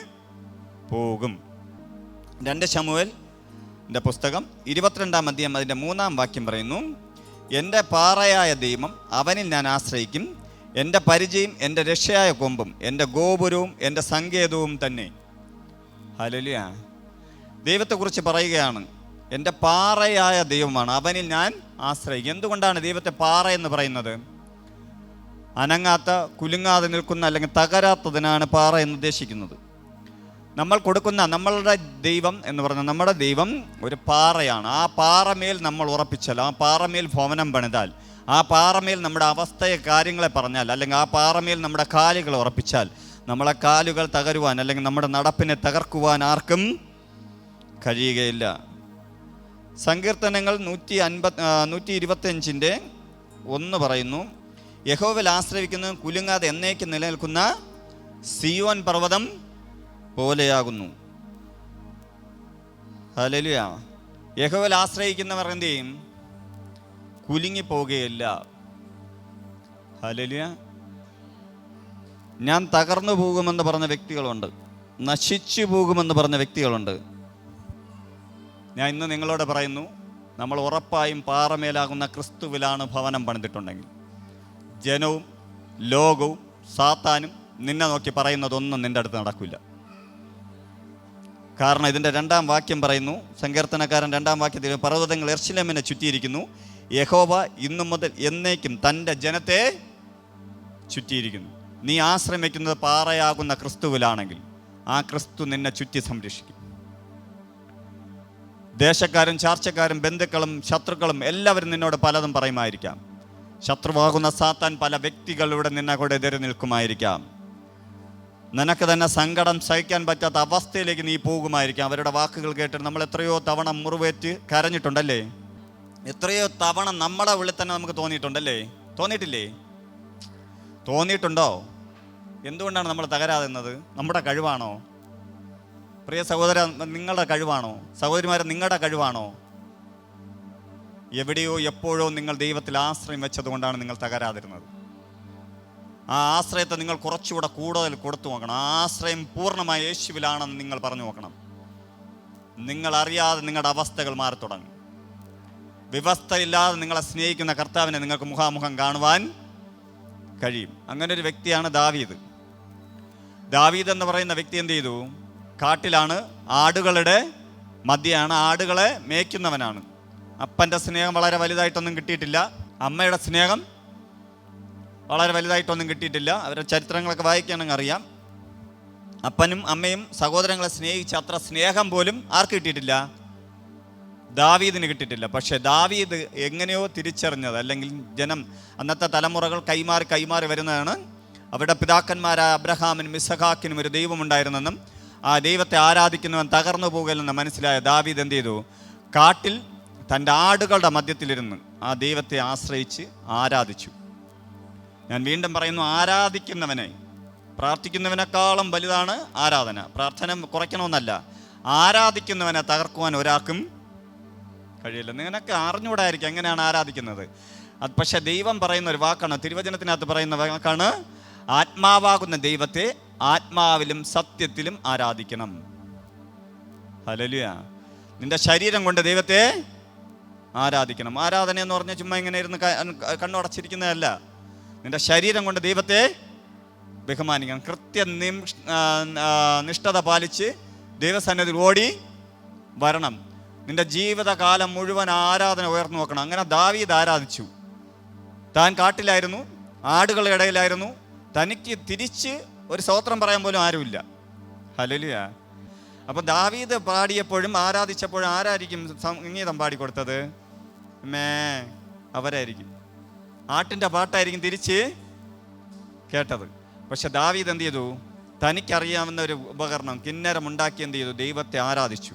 പോകും. 2 ശമൂവേലിൻ്റെ പുസ്തകം 22-ാം അധ്യായം അതിൻ്റെ 3-ാം വാക്യം പറയുന്നു, എൻ്റെ പാറയായ ദൈവം, അവനിൽ ഞാൻ ആശ്രയിക്കും. എൻ്റെ പരിചയം, എൻ്റെ രക്ഷയായ കൊമ്പും, എൻ്റെ ഗോപുരവും, എൻ്റെ സങ്കേതവും തന്നെ. ഹല്ലേലൂയ. ദൈവത്തെക്കുറിച്ച് പറയുകയാണ്, എൻ്റെ പാറയായ ദൈവമാണ്, അവനിൽ ഞാൻ ആശ്രയിക്കും. എന്തുകൊണ്ടാണ് ദൈവത്തെ പാറ എന്ന് പറയുന്നത്? അനങ്ങാത്ത, കുലുങ്ങാതെ നിൽക്കുന്ന, അല്ലെങ്കിൽ തകരാത്തതിനാണ് പാറ എന്ന് ഉദ്ദേശിക്കുന്നത്. നമ്മൾ കൊടുക്കുന്ന നമ്മളുടെ ദൈവം എന്ന് പറഞ്ഞാൽ നമ്മുടെ ദൈവം ഒരു പാറയാണ്. ആ പാറമേൽ നമ്മൾ ഉറപ്പിച്ചാൽ, ആ പാറമേൽ ഭവനം പണിതാൽ, ആ പാറമേൽ നമ്മുടെ അവസ്ഥയെ, കാര്യങ്ങളെ പറഞ്ഞാൽ, അല്ലെങ്കിൽ ആ പാറമേൽ നമ്മുടെ കാലുകൾ ഉറപ്പിച്ചാൽ നമ്മളെ കാലുകൾ തകരുവാൻ അല്ലെങ്കിൽ നമ്മുടെ നടപ്പിനെ തകർക്കുവാൻ ആർക്കും കഴിയുകയില്ല. സങ്കീർത്തനങ്ങൾ 125-1 പറയുന്നു, യഹോവയിൽ ആശ്രയിക്കുന്നതും കുലുങ്ങാതെ എന്നേക്ക് നിലനിൽക്കുന്ന സിയോൻ പർവ്വതം പോലെയാകുന്നു. ഹല്ലേലൂയ. യഹോവയിൽ ആശ്രയിക്കുന്നവർ എന്ത് ചെയ്യും? കുലുങ്ങിപ്പോകുകയില്ല. ഹല്ലേലൂയ. ഞാൻ തകർന്നു പോകുമെന്ന് പറഞ്ഞ വ്യക്തികളുണ്ട്, നശിച്ചു പോകുമെന്ന് പറഞ്ഞ വ്യക്തികളുണ്ട്. ഞാൻ ഇന്ന് നിങ്ങളോട് പറയുന്നു, നമ്മൾ ഉറപ്പായും പാറമേലാകുന്ന ക്രിസ്തുവിലാണ് ഭവനം പണിതിട്ടുണ്ടെങ്കിൽ ജനവും ലോകവും സാത്താനും നിന്നെ നോക്കി പറയുന്നതൊന്നും നിൻ്റെ അടുത്ത് നടക്കില്ല. കാരണം ഇതിൻ്റെ 2-ാം വാക്യം പറയുന്നു, സങ്കീർത്തനക്കാരൻ 2-ാം വാക്യത്തിൽ, പർവ്വതങ്ങൾ യെരൂശലേമിനെ ചുറ്റിയിരിക്കുന്നു, യഹോവ ഇന്നു മുതൽ എന്നേക്കും തൻ്റെ ജനത്തെ ചുറ്റിയിരിക്കുന്നു. നീ ആശ്രയം വയ്ക്കുന്നത് പാറയാകുന്ന ക്രിസ്തുവിലാണെങ്കിൽ ആ ക്രിസ്തു നിന്നെ ചുറ്റി സംരക്ഷിക്കും. ദേശക്കാരും ചാർച്ചക്കാരും ബന്ധുക്കളും ശത്രുക്കളും എല്ലാവരും നിന്നോട് പലതും പറയുമായിരിക്കാം. ശത്രുവാകുന്ന സാത്താൻ പല വ്യക്തികളുടെ നിന്നെ കൂടെ എതിരെ നിൽക്കുമായിരിക്കാം. നിനക്ക് തന്നെ സങ്കടം സഹിക്കാൻ പറ്റാത്ത അവസ്ഥയിലേക്ക് നീ പോകുമായിരിക്കാം. അവരുടെ വാക്കുകൾ കേട്ടിട്ട് നമ്മൾ എത്രയോ തവണ മുറിവേറ്റ് കരഞ്ഞിട്ടുണ്ടല്ലേ? എത്രയോ തവണ നമ്മുടെ ഉള്ളിൽ തന്നെ നമുക്ക് തോന്നിയിട്ടുണ്ടല്ലേ? തോന്നിയിട്ടില്ലേ? തോന്നിയിട്ടുണ്ടോ? എന്തുകൊണ്ടാണ് നമ്മൾ തകരാതെന്നത്? നമ്മുടെ കഴിവാണോ? പ്രിയ സഹോദര, നിങ്ങളുടെ കഴിവാണോ? സഹോദരിമാരെ, നിങ്ങളുടെ കഴിവാണോ? എവിടെയോ എപ്പോഴോ നിങ്ങൾ ദൈവത്തിൽ ആശ്രയം വെച്ചതുകൊണ്ടാണ് നിങ്ങൾ തകരാതിരുന്നത്. ആ ആശ്രയത്തെ നിങ്ങൾ കുറച്ചുകൂടെ കൂടുതൽ കൊടുത്തു നോക്കണം. ആ ആശ്രയം പൂർണ്ണമായി യേശുവിലാണെന്ന് നിങ്ങൾ പറഞ്ഞു നോക്കണം. നിങ്ങളറിയാതെ നിങ്ങളുടെ അവസ്ഥകൾ മാറി തുടങ്ങും. വ്യവസ്ഥയില്ലാതെ നിങ്ങളെ സ്നേഹിക്കുന്ന കർത്താവിനെ നിങ്ങൾക്ക് മുഖാമുഖം കാണുവാൻ കഴിയും. അങ്ങനെ ഒരു വ്യക്തിയാണ് ദാവീദ്. ദാവീദ് എന്ന് പറയുന്ന വ്യക്തി എന്ത് ചെയ്തു? കാട്ടിലാണ്, ആടുകളുടെ മധ്യയാണ്, ആടുകളെ മേയ്ക്കുന്നവനാണ്. അപ്പൻ്റെ സ്നേഹം വളരെ വലുതായിട്ടൊന്നും കിട്ടിയിട്ടില്ല, അമ്മയുടെ സ്നേഹം വളരെ വലുതായിട്ടൊന്നും കിട്ടിയിട്ടില്ല. അവരുടെ ചരിത്രങ്ങളൊക്കെ വായിക്കുകയാണെങ്കിൽ അറിയാം. അപ്പനും അമ്മയും സഹോദരങ്ങളെ സ്നേഹിച്ച അത്ര സ്നേഹം പോലും ആർക്ക് കിട്ടിയിട്ടില്ല? ദാവീദിന് കിട്ടിയിട്ടില്ല. പക്ഷേ ദാവീദ് എങ്ങനെയോ തിരിച്ചറിഞ്ഞത്, അല്ലെങ്കിൽ ജനം അന്നത്തെ തലമുറകൾ കൈമാറി വരുന്നതാണ്. അവരുടെ പിതാക്കന്മാരായ അബ്രഹാമിനും ഇസഹാക്കിനും ഒരു ദൈവമുണ്ടായിരുന്നെന്നും ആ ദൈവത്തെ ആരാധിക്കുന്നവൻ തകർന്നു പോകലെന്ന് മനസ്സിലായ ദാവീദ് എന്ത് ചെയ്തു? കാട്ടിൽ തൻ്റെ ആടുകളുടെ മധ്യത്തിലിരുന്ന് ആ ദൈവത്തെ ആശ്രയിച്ച് ആരാധിച്ചു. ഞാൻ വീണ്ടും പറയുന്നു, ആരാധിക്കുന്നവനെ, പ്രാർത്ഥിക്കുന്നവനേക്കാളും വലുതാണ് ആരാധന. പ്രാർത്ഥന കുറയ്ക്കണമെന്നല്ല, ആരാധിക്കുന്നവനെ തകർക്കുവാൻ ഒരാൾക്കും കഴിയില്ല. നിനക്ക് അറിഞ്ഞുകൂടായിരിക്കും എങ്ങനെയാണ് ആരാധിക്കുന്നത്. അത് പക്ഷെ ദൈവം പറയുന്ന ഒരു വാക്കാണ്, തിരുവചനത്തിനകത്ത് പറയുന്ന വാക്കാണ്, ആത്മാവാകുന്ന ദൈവത്തെ ആത്മാവിലും സത്യത്തിലും ആരാധിക്കണം. ഹല്ലേലൂയ. നിന്റെ ശരീരം കൊണ്ട് ദൈവത്തെ ആരാധിക്കണം. ആരാധന എന്ന് പറഞ്ഞാൽ ചുമ്മാ ഇങ്ങനെ ഇരുന്ന് കണ്ണുടച്ചിരിക്കുന്നതല്ല. നിന്റെ ശരീരം കൊണ്ട് ദൈവത്തെ ബഹുമാനിക്കണം. നിഷ്ഠത പാലിച്ച് ദൈവസന്നിധിയിൽ ഓടി വരണം. നിന്റെ ജീവിതകാലം മുഴുവൻ ആരാധന ഉയർന്നു നോക്കണം. അങ്ങനെ ദാവീദ് ആരാധിച്ചു. താൻ കാട്ടിലായിരുന്നു, ആടുകളുടെ ഇടയിലായിരുന്നു. തനിക്ക് തിരിച്ച് ഒരു സ്തോത്രം പറയാൻ പോലും ആരുമില്ല. ഹല്ലേലൂയ. അപ്പം ദാവീദ് പാടിയപ്പോഴും ആരാധിച്ചപ്പോഴും ആരായിരിക്കും സംഗീതം പാടിക്കൊടുത്തത്? അവരായിരിക്കും. ആട്ടിൻ്റെ പാട്ടായിരിക്കും തിരിച്ച് കേട്ടത്. പക്ഷെ ദാവീദ് എന്ത് ചെയ്തു? തനിക്കറിയാവുന്ന ഒരു ഉപകരണം, കിന്നരം ഉണ്ടാക്കി എന്ത് ചെയ്തു? ദൈവത്തെ ആരാധിച്ചു.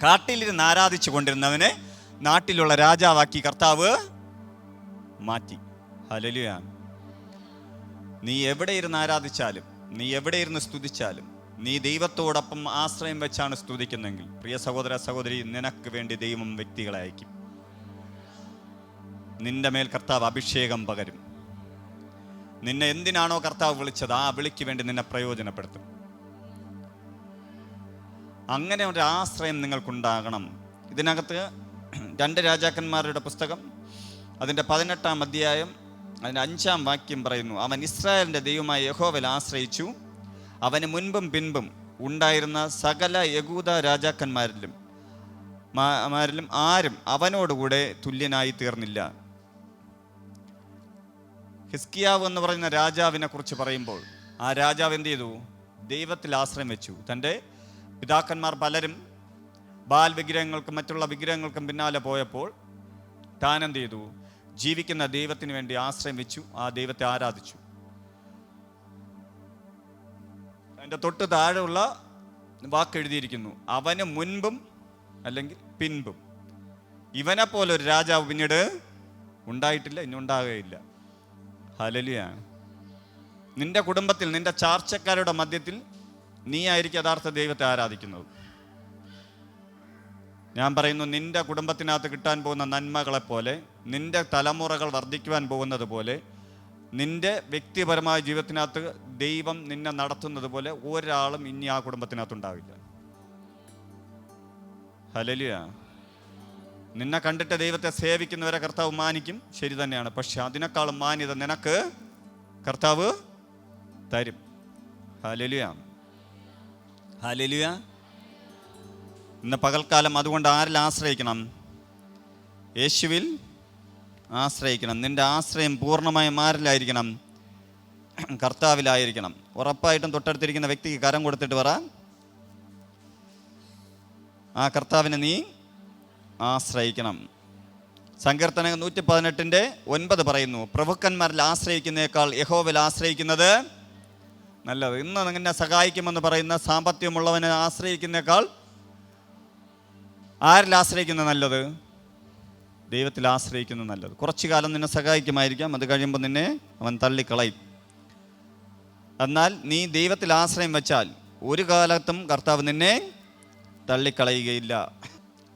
കാട്ടിലിരുന്ന് ആരാധിച്ചു കൊണ്ടിരുന്നവനെ നാട്ടിലുള്ള രാജാവാക്കി കർത്താവ് മാറ്റി. ഹല്ലേലൂയ. നീ എവിടെ ഇരുന്ന് ആരാധിച്ചാലും, നീ എവിടെ ഇരുന്ന് സ്തുതിച്ചാലും, നീ ദൈവത്തോടൊപ്പം ആശ്രയം വെച്ചാണ് സ്തുതിക്കുന്നെങ്കിൽ, പ്രിയ സഹോദര സഹോദരി, നിനക്ക് വേണ്ടി ദൈവം വ്യക്തികളെ അയക്കും. നിന്റെ മേൽ കർത്താവ് അഭിഷേകം പകരും. നിന്നെ എന്തിനാണോ കർത്താവ് വിളിച്ചത് ആ വിളിക്ക് വേണ്ടി നിന്നെ പ്രയോജനപ്പെടുത്തും. അങ്ങനെ ഒരു ആശ്രയം നിങ്ങൾക്കുണ്ടാകണം. ഇതിനകത്ത് 2 രാജാക്കന്മാരുടെ പുസ്തകം അതിൻ്റെ 18-ാം അധ്യായം അതിൻ്റെ 5-ാം വാക്യം പറയുന്നു, അവൻ ഇസ്രായേലിൻ്റെ ദൈവമായ യഹോവയിൽ ആശ്രയിച്ചു. അവന് മുൻപും പിൻപും ഉണ്ടായിരുന്ന സകല യഹൂദ രാജാക്കന്മാരിലും ആരും അവനോടുകൂടെ തുല്യനായി തീർന്നില്ല. ഹിസ്കിയാവ് എന്ന് പറയുന്ന രാജാവിനെ കുറിച്ച് പറയുമ്പോൾ ആ രാജാവ് എന്ത് ചെയ്തു? ദൈവത്തിൽ ആശ്രയം വെച്ചു. തൻ്റെ പിതാക്കന്മാർ പലരും ബാൽ വിഗ്രഹങ്ങൾക്കും മറ്റുള്ള വിഗ്രഹങ്ങൾക്കും പിന്നാലെ പോയപ്പോൾ താൻ എന്ത് ചെയ്തു? ജീവിക്കുന്ന ദൈവത്തിന് വേണ്ടി ആശ്രയം വെച്ചു. ആ ദൈവത്തെ ആരാധിച്ചു. അതിൻ്റെ തൊട്ട് താഴെയുള്ള വാക്ക് എഴുതിയിരിക്കുന്നു, അവന് മുൻപും അല്ലെങ്കിൽ പിൻപും. ഇവനെ പോലെ ഒരു രാജാവ് പിന്നീട് ഉണ്ടായിട്ടില്ല, ഇനി ഉണ്ടാകുകയില്ല. ഹല്ലേലൂയ. നിന്റെ കുടുംബത്തിൽ, നിന്റെ ചാർച്ചക്കാരുടെ മധ്യത്തിൽ നീ ആയിരിക്കും യഥാർത്ഥ ദൈവത്തെ ആരാധിക്കുന്നത്. ഞാൻ പറയുന്നു, നിന്റെ കുടുംബത്തിനകത്ത് കിട്ടാൻ പോകുന്ന നന്മകളെപ്പോലെ, നിന്റെ തലമുറകൾ വർദ്ധിക്കുവാൻ പോകുന്നത് പോലെ, നിന്റെ വ്യക്തിപരമായ ജീവിതത്തിനകത്ത് ദൈവം നിന്നെ നടത്തുന്നത് പോലെ ഒരാളും ഇനി ആ കുടുംബത്തിനകത്തുണ്ടാവില്ല. ഹല്ലേലൂയ. നിന്നെ കണ്ടിട്ട് ദൈവത്തെ സേവിക്കുന്നവരെ കർത്താവ് മാനിക്കും, ശരി തന്നെയാണ്. പക്ഷെ അതിനേക്കാളും മാന്യത നിനക്ക് കർത്താവ് തരും. ഹല്ലേലൂയ. ഹല്ലേലൂയ. ഇന്ന് പകൽക്കാലം അതുകൊണ്ട് ആരിൽ ആശ്രയിക്കണം? യേശുവിൽ ആശ്രയിക്കണം. നിന്റെ ആശ്രയം പൂർണ്ണമായും ആരിലായിരിക്കണം? കർത്താവിലായിരിക്കണം. ഉറപ്പായിട്ടും തൊട്ടടുത്തിരിക്കുന്ന വ്യക്തിക്ക് കരം കൊടുത്തിട്ട് പറ, ആ കർത്താവിനെ നീ ആശ്രയിക്കണം. സങ്കീർത്തനം 118:9 പറയുന്നു, പ്രഭുക്കന്മാരിൽ ആശ്രയിക്കുന്നേക്കാൾ യഹോവയിൽ ആശ്രയിക്കുന്നത് നല്ലത്. ഇന്ന് നിന്നെ സഹായിക്കുമെന്ന് പറയുന്ന സാമ്പത്തികമുള്ളവനെ ആശ്രയിക്കുന്നേക്കാൾ ആരിൽ ആശ്രയിക്കുന്നത് നല്ലത്? ദൈവത്തിൽ ആശ്രയിക്കുന്നത് നല്ലത്. കുറച്ചു കാലം നിന്നെ സഹായിക്കുമായിരിക്കാം, അത് കഴിയുമ്പോൾ നിന്നെ അവൻ തള്ളിക്കളയും. എന്നാൽ നീ ദൈവത്തിൽ ആശ്രയം വെച്ചാൽ ഒരു കാലത്തും കർത്താവ് നിന്നെ തള്ളിക്കളയുകയില്ല.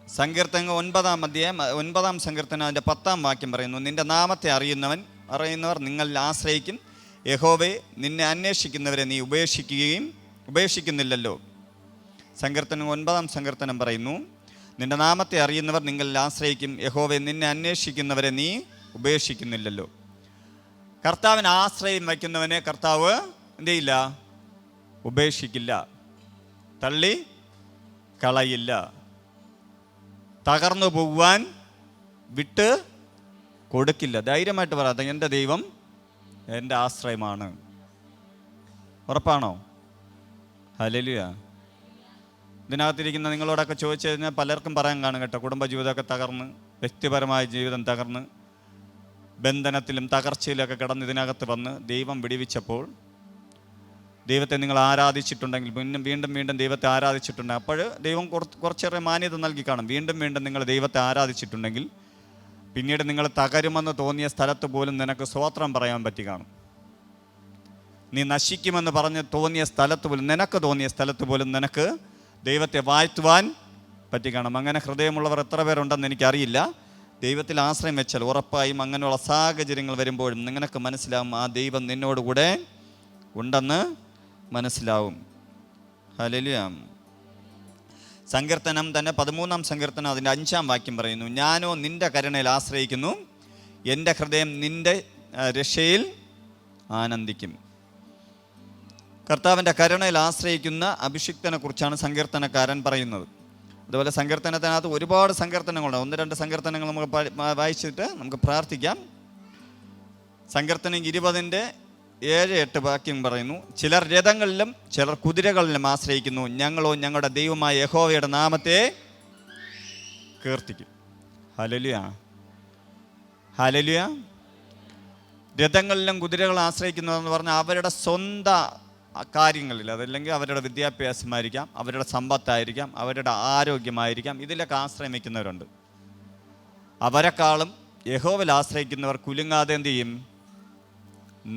സങ്കീർത്തനം 9-ാം സങ്കീർത്തനം അതിൻ്റെ 10-ാം വാക്യം പറയുന്നു, നിന്റെ നാമത്തെ അറിയുന്നവർ നിങ്ങളിൽ ആശ്രയിക്കും. യഹോവേ, നിന്നെ അന്വേഷിക്കുന്നവരെ നീ ഉപേക്ഷിക്കുന്നില്ലല്ലോ. സങ്കീർത്തനം 9-ാം സങ്കീർത്തനം പറയുന്നു, നിന്റെ നാമത്തെ അറിയുന്നവർ നിങ്ങളിൽ ആശ്രയിക്കും, യഹോവേ നിന്നെ അന്വേഷിക്കുന്നവരെ നീ ഉപേക്ഷിക്കുന്നില്ലല്ലോ. കർത്താവിന് ആശ്രയം വയ്ക്കുന്നവനെ കർത്താവ് എന്ത് ചെയ്യില്ല? ഉപേക്ഷിക്കില്ല, തള്ളി കളയില്ല, തകർന്നു പോകുവാൻ വിട്ട് കൊടുക്കില്ല. ധൈര്യമായിട്ട് പറയാം, എൻ്റെ ദൈവം എൻ്റെ ആശ്രയമാണ്. ഉറപ്പാണോ? ഹല്ലേലൂയ. ഇതിനകത്തിരിക്കുന്ന നിങ്ങളോടൊക്കെ ചോദിച്ചു കഴിഞ്ഞാൽ പലർക്കും പറയാൻ കാണും കേട്ടോ, കുടുംബജീവിതമൊക്കെ തകർന്ന്, വ്യക്തിപരമായ ജീവിതം തകർന്ന്, ബന്ധനത്തിലും തകർച്ചയിലൊക്കെ കിടന്ന് ഇതിനകത്ത് വന്ന് ദൈവം വിടിവിച്ചപ്പോൾ ദൈവത്തെ നിങ്ങൾ ആരാധിച്ചിട്ടുണ്ടെങ്കിൽ, വീണ്ടും വീണ്ടും ദൈവത്തെ ആരാധിച്ചിട്ടുണ്ടെങ്കിൽ, അപ്പോൾ ദൈവം കുറച്ചേറെ മാന്യത നൽകി കാണും. വീണ്ടും വീണ്ടും നിങ്ങൾ ദൈവത്തെ ആരാധിച്ചിട്ടുണ്ടെങ്കിൽ പിന്നീട് നിങ്ങൾ തകരുമെന്ന് തോന്നിയ സ്ഥലത്ത് പോലും നിനക്ക് സ്തോത്രം പറയാൻ പറ്റി കാണും. നീ നശിക്കുമെന്ന് പറഞ്ഞ് തോന്നിയ സ്ഥലത്ത് പോലും, നിനക്ക് തോന്നിയ സ്ഥലത്ത് പോലും നിനക്ക് ദൈവത്തെ വാഴ്ത്തുവാൻ പറ്റി കാണും. അങ്ങനെ ഹൃദയമുള്ളവർ എത്ര പേരുണ്ടെന്ന് എനിക്കറിയില്ല. ദൈവത്തിൽ ആശ്രയം വെച്ചാൽ ഉറപ്പായും അങ്ങനെയുള്ള സാഹചര്യങ്ങൾ വരുമ്പോഴും നിനക്ക് മനസ്സിലാവും ആ ദൈവം നിന്നോടുകൂടെ ഉണ്ടെന്ന് മനസ്സിലാവും. ഹല്ലേലൂയ. സങ്കീർത്തനം തന്നെ 13-ാം സങ്കീർത്തനം അതിൻ്റെ 5-ാം വാക്യം പറയുന്നു, ഞാനോ നിൻ്റെ കരുണയിൽ ആശ്രയിക്കുന്നു, എൻ്റെ ഹൃദയം നിൻ്റെ രക്ഷയിൽ ആനന്ദിക്കും. കർത്താവിൻ്റെ കരുണയിൽ ആശ്രയിക്കുന്ന അഭിഷിക്തനെ കുറിച്ചാണ് സങ്കീർത്തനക്കാരൻ പറയുന്നത്. അതുപോലെ സങ്കീർത്തനത്തിനകത്ത് ഒരുപാട് സങ്കീർത്തനങ്ങളുണ്ട്. 1-2 സങ്കീർത്തനങ്ങൾ നമുക്ക് വായിച്ചിട്ട് നമുക്ക് പ്രാർത്ഥിക്കാം. സങ്കീർത്തനം 20-ന്റെ 7-8 വാക്യം പറയുന്നു, ചിലർ രഥങ്ങളിലും ചിലർ കുതിരകളിലും ആശ്രയിക്കുന്നു, ഞങ്ങളോ ഞങ്ങളുടെ ദൈവമായ യഹോവയുടെ നാമത്തെ കീർത്തിക്കും. Hallelujah, hallelujah. രഥങ്ങളിലും കുതിരകളും ആശ്രയിക്കുന്നതെന്ന് പറഞ്ഞാൽ അവരുടെ സ്വന്തം കാര്യങ്ങളിൽ, അതല്ലെങ്കിൽ അവരുടെ വിദ്യാഭ്യാസമായിരിക്കാം, അവരുടെ സമ്പത്തായിരിക്കാം, അവരുടെ ആരോഗ്യമായിരിക്കാം, ഇതിലൊക്കെ ആശ്രയം വയ്ക്കുന്നവരുണ്ട്. അവരെക്കാളും യഹോവയിൽ ആശ്രയിക്കുന്നവർ കുലുങ്ങാതെ എന്ത് ചെയ്യും?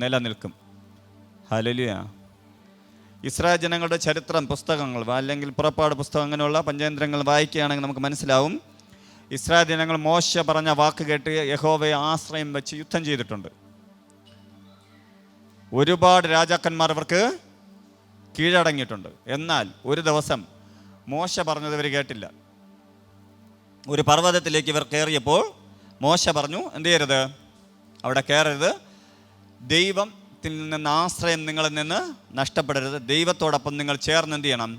നിലനിൽക്കും. ഹല്ലേലൂയ. ഇസ്രായേൽ ജനങ്ങളുടെ ചരിത്രം പുസ്തകങ്ങൾ അല്ലെങ്കിൽ പുറപ്പാട് പുസ്തകം അങ്ങനെയുള്ള പഞ്ചേന്ദ്രങ്ങൾ വായിക്കുകയാണെങ്കിൽ നമുക്ക് മനസ്സിലാവും, ഇസ്രായേൽ ജനങ്ങൾ മോശ പറഞ്ഞ വാക്ക് കേട്ട് യഹോവയെ ആശ്രയം വെച്ച് യുദ്ധം ചെയ്തിട്ടുണ്ട്. ഒരുപാട് രാജാക്കന്മാർ അവർക്ക് കീഴടങ്ങിയിട്ടുണ്ട്. എന്നാൽ ഒരു ദിവസം മോശ പറഞ്ഞത് ഇവർ കേട്ടില്ല. ഒരു പർവ്വതത്തിലേക്ക് ഇവർ കയറിയപ്പോൾ മോശ പറഞ്ഞു, എന്ത് ചെയ്യരുത്? അവിടെ കയറരുത്. ദൈവത്തിൽ നിന്ന് ആശ്രയം നിങ്ങളിൽ നിന്ന് നഷ്ടപ്പെടരുത്. ദൈവത്തോടൊപ്പം നിങ്ങൾ ചേർന്ന് എന്ത് ചെയ്യണം?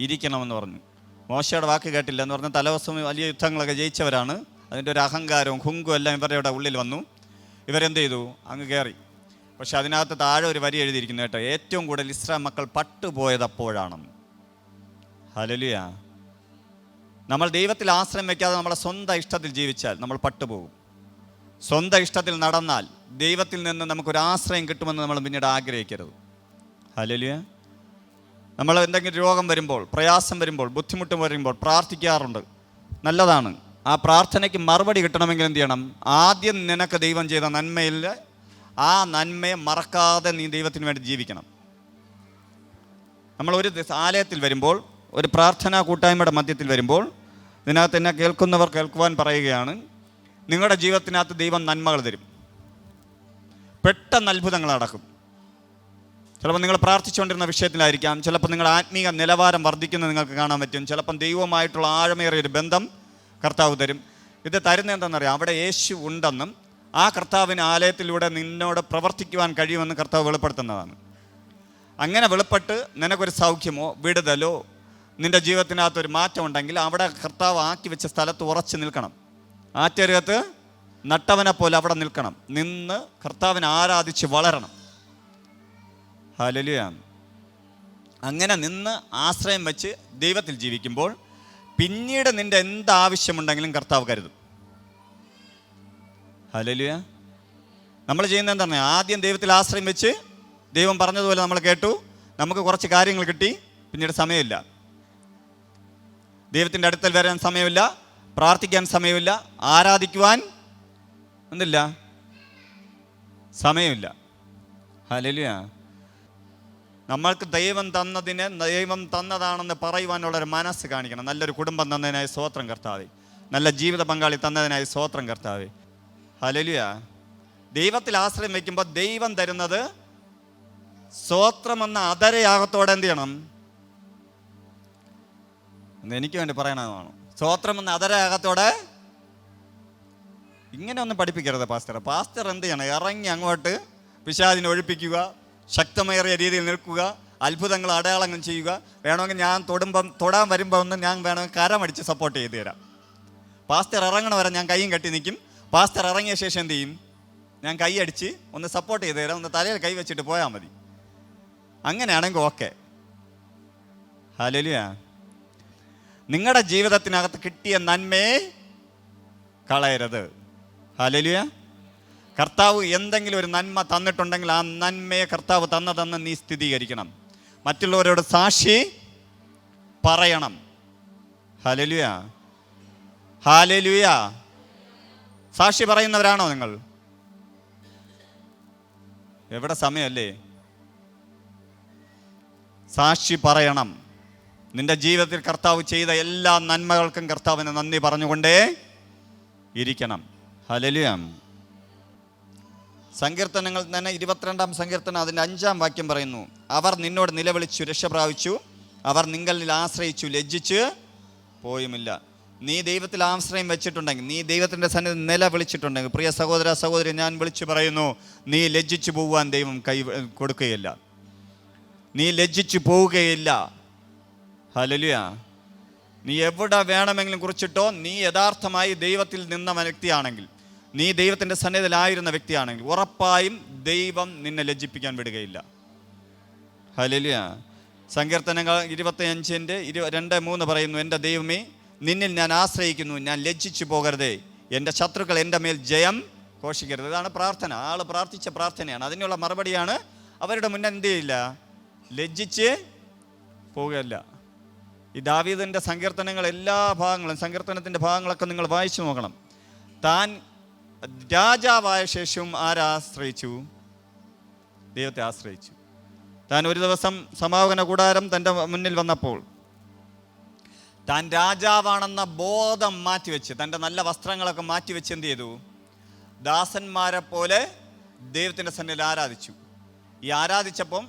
ഇരിക്കണമെന്ന് പറഞ്ഞു. മോശയുടെ വാക്ക് കേട്ടില്ല എന്ന് പറഞ്ഞാൽ തലവസം വലിയ യുദ്ധങ്ങളൊക്കെ ജയിച്ചവരാണ്. അതിൻ്റെ ഒരു അഹങ്കാരവും ഹുങ്കും എല്ലാം ഇവരുടെ ഉള്ളിൽ വന്നു. ഇവരെന്ത് ചെയ്തു? അങ്ങ് കയറി. പക്ഷെ അതിനകത്ത് താഴെ ഒരു വരി എഴുതിയിരിക്കുന്നു കേട്ടോ, ഏറ്റവും കൂടുതൽ ഇസ്രായേൽ മക്കൾ പട്ടുപോയത് അപ്പോഴാണെന്ന്. ഹല്ലേലൂയ. നമ്മൾ ദൈവത്തിൽ ആശ്രയം വയ്ക്കാതെ നമ്മുടെ സ്വന്തം ഇഷ്ടത്തിൽ ജീവിച്ചാൽ നമ്മൾ പട്ടുപോകും. സ്വന്തം ഇഷ്ടത്തിൽ നടന്നാൽ ദൈവത്തിൽ നിന്ന് നമുക്കൊരു ആശ്രയം കിട്ടുമെന്ന് നമ്മൾ പിന്നീട് ആഗ്രഹിക്കരുത്. ഹല്ലേലൂയ. നമ്മൾ എന്തെങ്കിലും രോഗം വരുമ്പോൾ, പ്രയാസം വരുമ്പോൾ, ബുദ്ധിമുട്ട് വരുമ്പോൾ പ്രാർത്ഥിക്കാറുണ്ട്. നല്ലതാണ്. ആ പ്രാർത്ഥനയ്ക്ക് മറുപടി കിട്ടണമെങ്കിൽ എന്ത് ചെയ്യണം? ആദ്യം നിനക്ക് ദൈവം ചെയ്ത നന്മയിൽ ആ നന്മയെ മറക്കാതെ നീ ദൈവത്തിന് വേണ്ടി ജീവിക്കണം. നമ്മളൊരു ആലയത്തിൽ വരുമ്പോൾ, ഒരു പ്രാർത്ഥനാ കൂട്ടായ്മയുടെ മധ്യത്തിൽ വരുമ്പോൾ, ഇതിനകത്ത് എന്നെ കേൾക്കുന്നവർ കേൾക്കുവാൻ പറയുകയാണ്, നിങ്ങളുടെ ജീവിതത്തിനകത്ത് ദൈവം നന്മകൾ തരും. പെട്ടെന്ന് അത്ഭുതങ്ങൾ നടക്കും. ചിലപ്പോൾ നിങ്ങൾ പ്രാർത്ഥിച്ചുകൊണ്ടിരുന്ന വിഷയത്തിലായിരിക്കാം, ചിലപ്പോൾ നിങ്ങളുടെ ആത്മീയ നിലവാരം വർദ്ധിക്കുന്നത് നിങ്ങൾക്ക് കാണാൻ പറ്റും, ചിലപ്പം ദൈവവുമായിട്ടുള്ള ആഴമേറിയൊരു ബന്ധം കർത്താവ് തരും. ഇത് തരുന്നത് എന്താണെന്നറിയാം? അവിടെ യേശു ഉണ്ടെന്നും ആ കർത്താവിന് ആലയത്തിലൂടെ നിന്നോട് പ്രവർത്തിക്കുവാൻ കഴിയുമെന്ന് കർത്താവ് വെളിപ്പെടുത്തുന്നതാണ്. അങ്ങനെ വെളിപ്പെട്ട് നിനക്കൊരു സൗഖ്യമോ വിടുതലോ നിൻ്റെ ജീവിതത്തിനകത്തൊരു മാറ്റം ഉണ്ടെങ്കിൽ അവിടെ കർത്താവ് ആക്കി വെച്ച സ്ഥലത്ത് ഉറച്ചു നിൽക്കണം. ആറ്റരകത്ത് നട്ടവനെ പോലെ അവിടെ നിൽക്കണം. നിന്ന് കർത്താവിനെ ആരാധിച്ച് വളരണം. ഹല്ലേലൂയ. അങ്ങനെ നിന്ന് ആശ്രയം വെച്ച് ദൈവത്തിൽ ജീവിക്കുമ്പോൾ പിന്നീട് നിൻ്റെ എന്താവശ്യമുണ്ടെങ്കിലും കർത്താവ് കരുതും. ഹല്ലേലൂയ. നമ്മൾ ചെയ്യുന്നത് എന്താണ്? ആദ്യം ദൈവത്തിൽ ആശ്രയം വെച്ച് ദൈവം പറഞ്ഞതുപോലെ നമ്മൾ കേട്ടു, നമുക്ക് കുറച്ച് കാര്യങ്ങൾ കിട്ടി, പിന്നീട് സമയമില്ല. ദൈവത്തിൻ്റെ അടുക്കൽ വരാൻ സമയമില്ല, പ്രാർത്ഥിക്കാൻ സമയമില്ല, ആരാധിക്കുവാൻ എന്തില്ല? സമയമില്ല. ഹല്ലേലൂയ. നമ്മൾക്ക് ദൈവം തന്നതിനെ ദൈവം തന്നതാണെന്ന് പറയുവാനുള്ളൊരു മനസ്സ് കാണിക്കണം. നല്ലൊരു കുടുംബം തന്നതിനായി സ്തോത്രം കർത്താവേ. നല്ല ജീവിത പങ്കാളി തന്നതിനായി സ്തോത്രം കർത്താവേ. ഹല്ലേലൂയ. ദൈവത്തിൽ ആശ്രയം വയ്ക്കുമ്പോൾ ദൈവം തരുന്നത് സ്തോത്രമെന്ന അതരയാകത്തോടെ എന്ത് ചെയ്യണം? എന്ന് എനിക്ക് വേണ്ടി പറയണതാണ്. സ്തോത്രം എന്ന അതരകത്തോടെ ഇങ്ങനെ ഒന്നും പഠിപ്പിക്കരുത് പാസ്റ്റർ എന്ത് ചെയ്യണം? ഇറങ്ങി അങ്ങോട്ട് പിശാചിനെ ഒഴിപ്പിക്കുക, ശക്തമേറിയ രീതിയിൽ നിൽക്കുക, അത്ഭുതങ്ങൾ അടയാളങ്ങൾ ചെയ്യുക. വേണമെങ്കിൽ ഞാൻ തൊടാൻ വരുമ്പോൾ ഒന്ന് ഞാൻ വേണമെങ്കിൽ കരമടിച്ച് സപ്പോർട്ട് ചെയ്ത് തരാം. പാസ്റ്റർ ഇറങ്ങണ വരെ ഞാൻ കൈയും കെട്ടി നിൽക്കും. പാസ്റ്റർ ഇറങ്ങിയ ശേഷം എന്ത് ചെയ്യും? ഞാൻ കൈ അടിച്ച് ഒന്ന് സപ്പോർട്ട് ചെയ്ത് തരാം, ഒന്ന് തലയിൽ കൈ വെച്ചിട്ട് പോയാൽ മതി. അങ്ങനെയാണെങ്കിൽ ഓക്കെ. ഹല്ലേലൂയ. നിങ്ങളുടെ ജീവിതത്തിനകത്ത് കിട്ടിയ നന്മയെ കളയരുത്. ഹല്ലേലൂയ. കർത്താവ് എന്തെങ്കിലും ഒരു നന്മ തന്നിട്ടുണ്ടെങ്കിൽ ആ നന്മയെ കർത്താവ് തന്നതെന്ന് നീ സ്ഥിരീകരിക്കണം. മറ്റുള്ളവരോട് സാക്ഷി പറയണം. ഹല്ലേലൂയ. ഹല്ലേലൂയ. സാക്ഷി പറയുന്നവരാണോ നിങ്ങൾ? എവിടെ സമയമല്ലേ? സാക്ഷി പറയണം. നിന്റെ ജീവിതത്തിൽ കർത്താവ് ചെയ്ത എല്ലാ നന്മകൾക്കും കർത്താവിന് നന്ദി പറഞ്ഞുകൊണ്ടേ ഇരിക്കണം. ഹല്ലേലൂയ. സങ്കീർത്തനങ്ങൾ തന്നെ 22-ാം സങ്കീർത്തനം അതിൻ്റെ 5-ാം വാക്യം പറയുന്നു, അവർ നിന്നോട് നിലവിളിച്ചു രക്ഷ പ്രാപിച്ചു, അവർ നിങ്ങളിൽ ആശ്രയിച്ചു ലജ്ജിച്ച് പോയുമില്ല. നീ ദൈവത്തിൽ ആശ്രയം വെച്ചിട്ടുണ്ടെങ്കിൽ, നീ ദൈവത്തിൻ്റെ സന്നിധി നിലവിളിച്ചിട്ടുണ്ടെങ്കിൽ, പ്രിയ സഹോദര സഹോദരി, ഞാൻ വിളിച്ചു പറയുന്നു, നീ ലജ്ജിച്ചു പോകുവാൻ ദൈവം കൈ കൊടുക്കുകയില്ല. നീ ലജ്ജിച്ചു പോവുകയില്ല. ഹല്ലേലൂയ. നീ എവിടെ വേണമെങ്കിലും കുറിച്ചിട്ടോ, നീ യഥാർത്ഥമായി ദൈവത്തിൽ നിന്ന വ്യക്തിയാണെങ്കിൽ, നീ ദൈവത്തിൻ്റെ സന്നിധിയിലായിരുന്ന വ്യക്തിയാണെങ്കിൽ ഉറപ്പായും ദൈവം നിന്നെ ലജ്ജിപ്പിക്കാൻ വിടുകയില്ല. ഹല്ലേലൂയ. സങ്കീർത്തനങ്ങൾ 25-ന്റെ 2-3 പറയുന്നു, എൻ്റെ ദൈവമേ, നിന്നിൽ ഞാൻ ആശ്രയിക്കുന്നു, ഞാൻ ലജ്ജിച്ചു പോകരുതേ, എൻ്റെ ശത്രുക്കൾ എൻ്റെ മേൽ ജയം ഘോഷിക്കരുത്. ഇതാണ് പ്രാർത്ഥന. ആൾ പ്രാർത്ഥിച്ച പ്രാർത്ഥനയാണ്. അതിനുള്ള മറുപടിയാണ്, അവരുടെ മുന്നേ എന്ത് ചെയ്യില്ല? ലജ്ജിച്ച് പോവുകയല്ല. ഈ ദാവീദിൻ്റെ സങ്കീർത്തനങ്ങൾ എല്ലാ ഭാഗങ്ങളും, സങ്കീർത്തനത്തിൻ്റെ ഭാഗങ്ങളൊക്കെ നിങ്ങൾ വായിച്ചു നോക്കണം. താൻ രാജാവായ ശേഷവും ആരാശ്രയിച്ചു? ദൈവത്തെ ആശ്രയിച്ചു. താൻ ഒരു ദിവസം സമാഗമന കൂടാരം തൻ്റെ മുന്നിൽ വന്നപ്പോൾ താൻ രാജാവാണെന്ന ബോധം മാറ്റിവെച്ച്, തൻ്റെ നല്ല വസ്ത്രങ്ങളൊക്കെ മാറ്റിവെച്ച് എന്ത് ചെയ്തു? ദാസന്മാരെ പോലെ ദൈവത്തിൻ്റെ സന്നിധിയിൽ ആരാധിച്ചു. ഈ ആരാധിച്ചപ്പം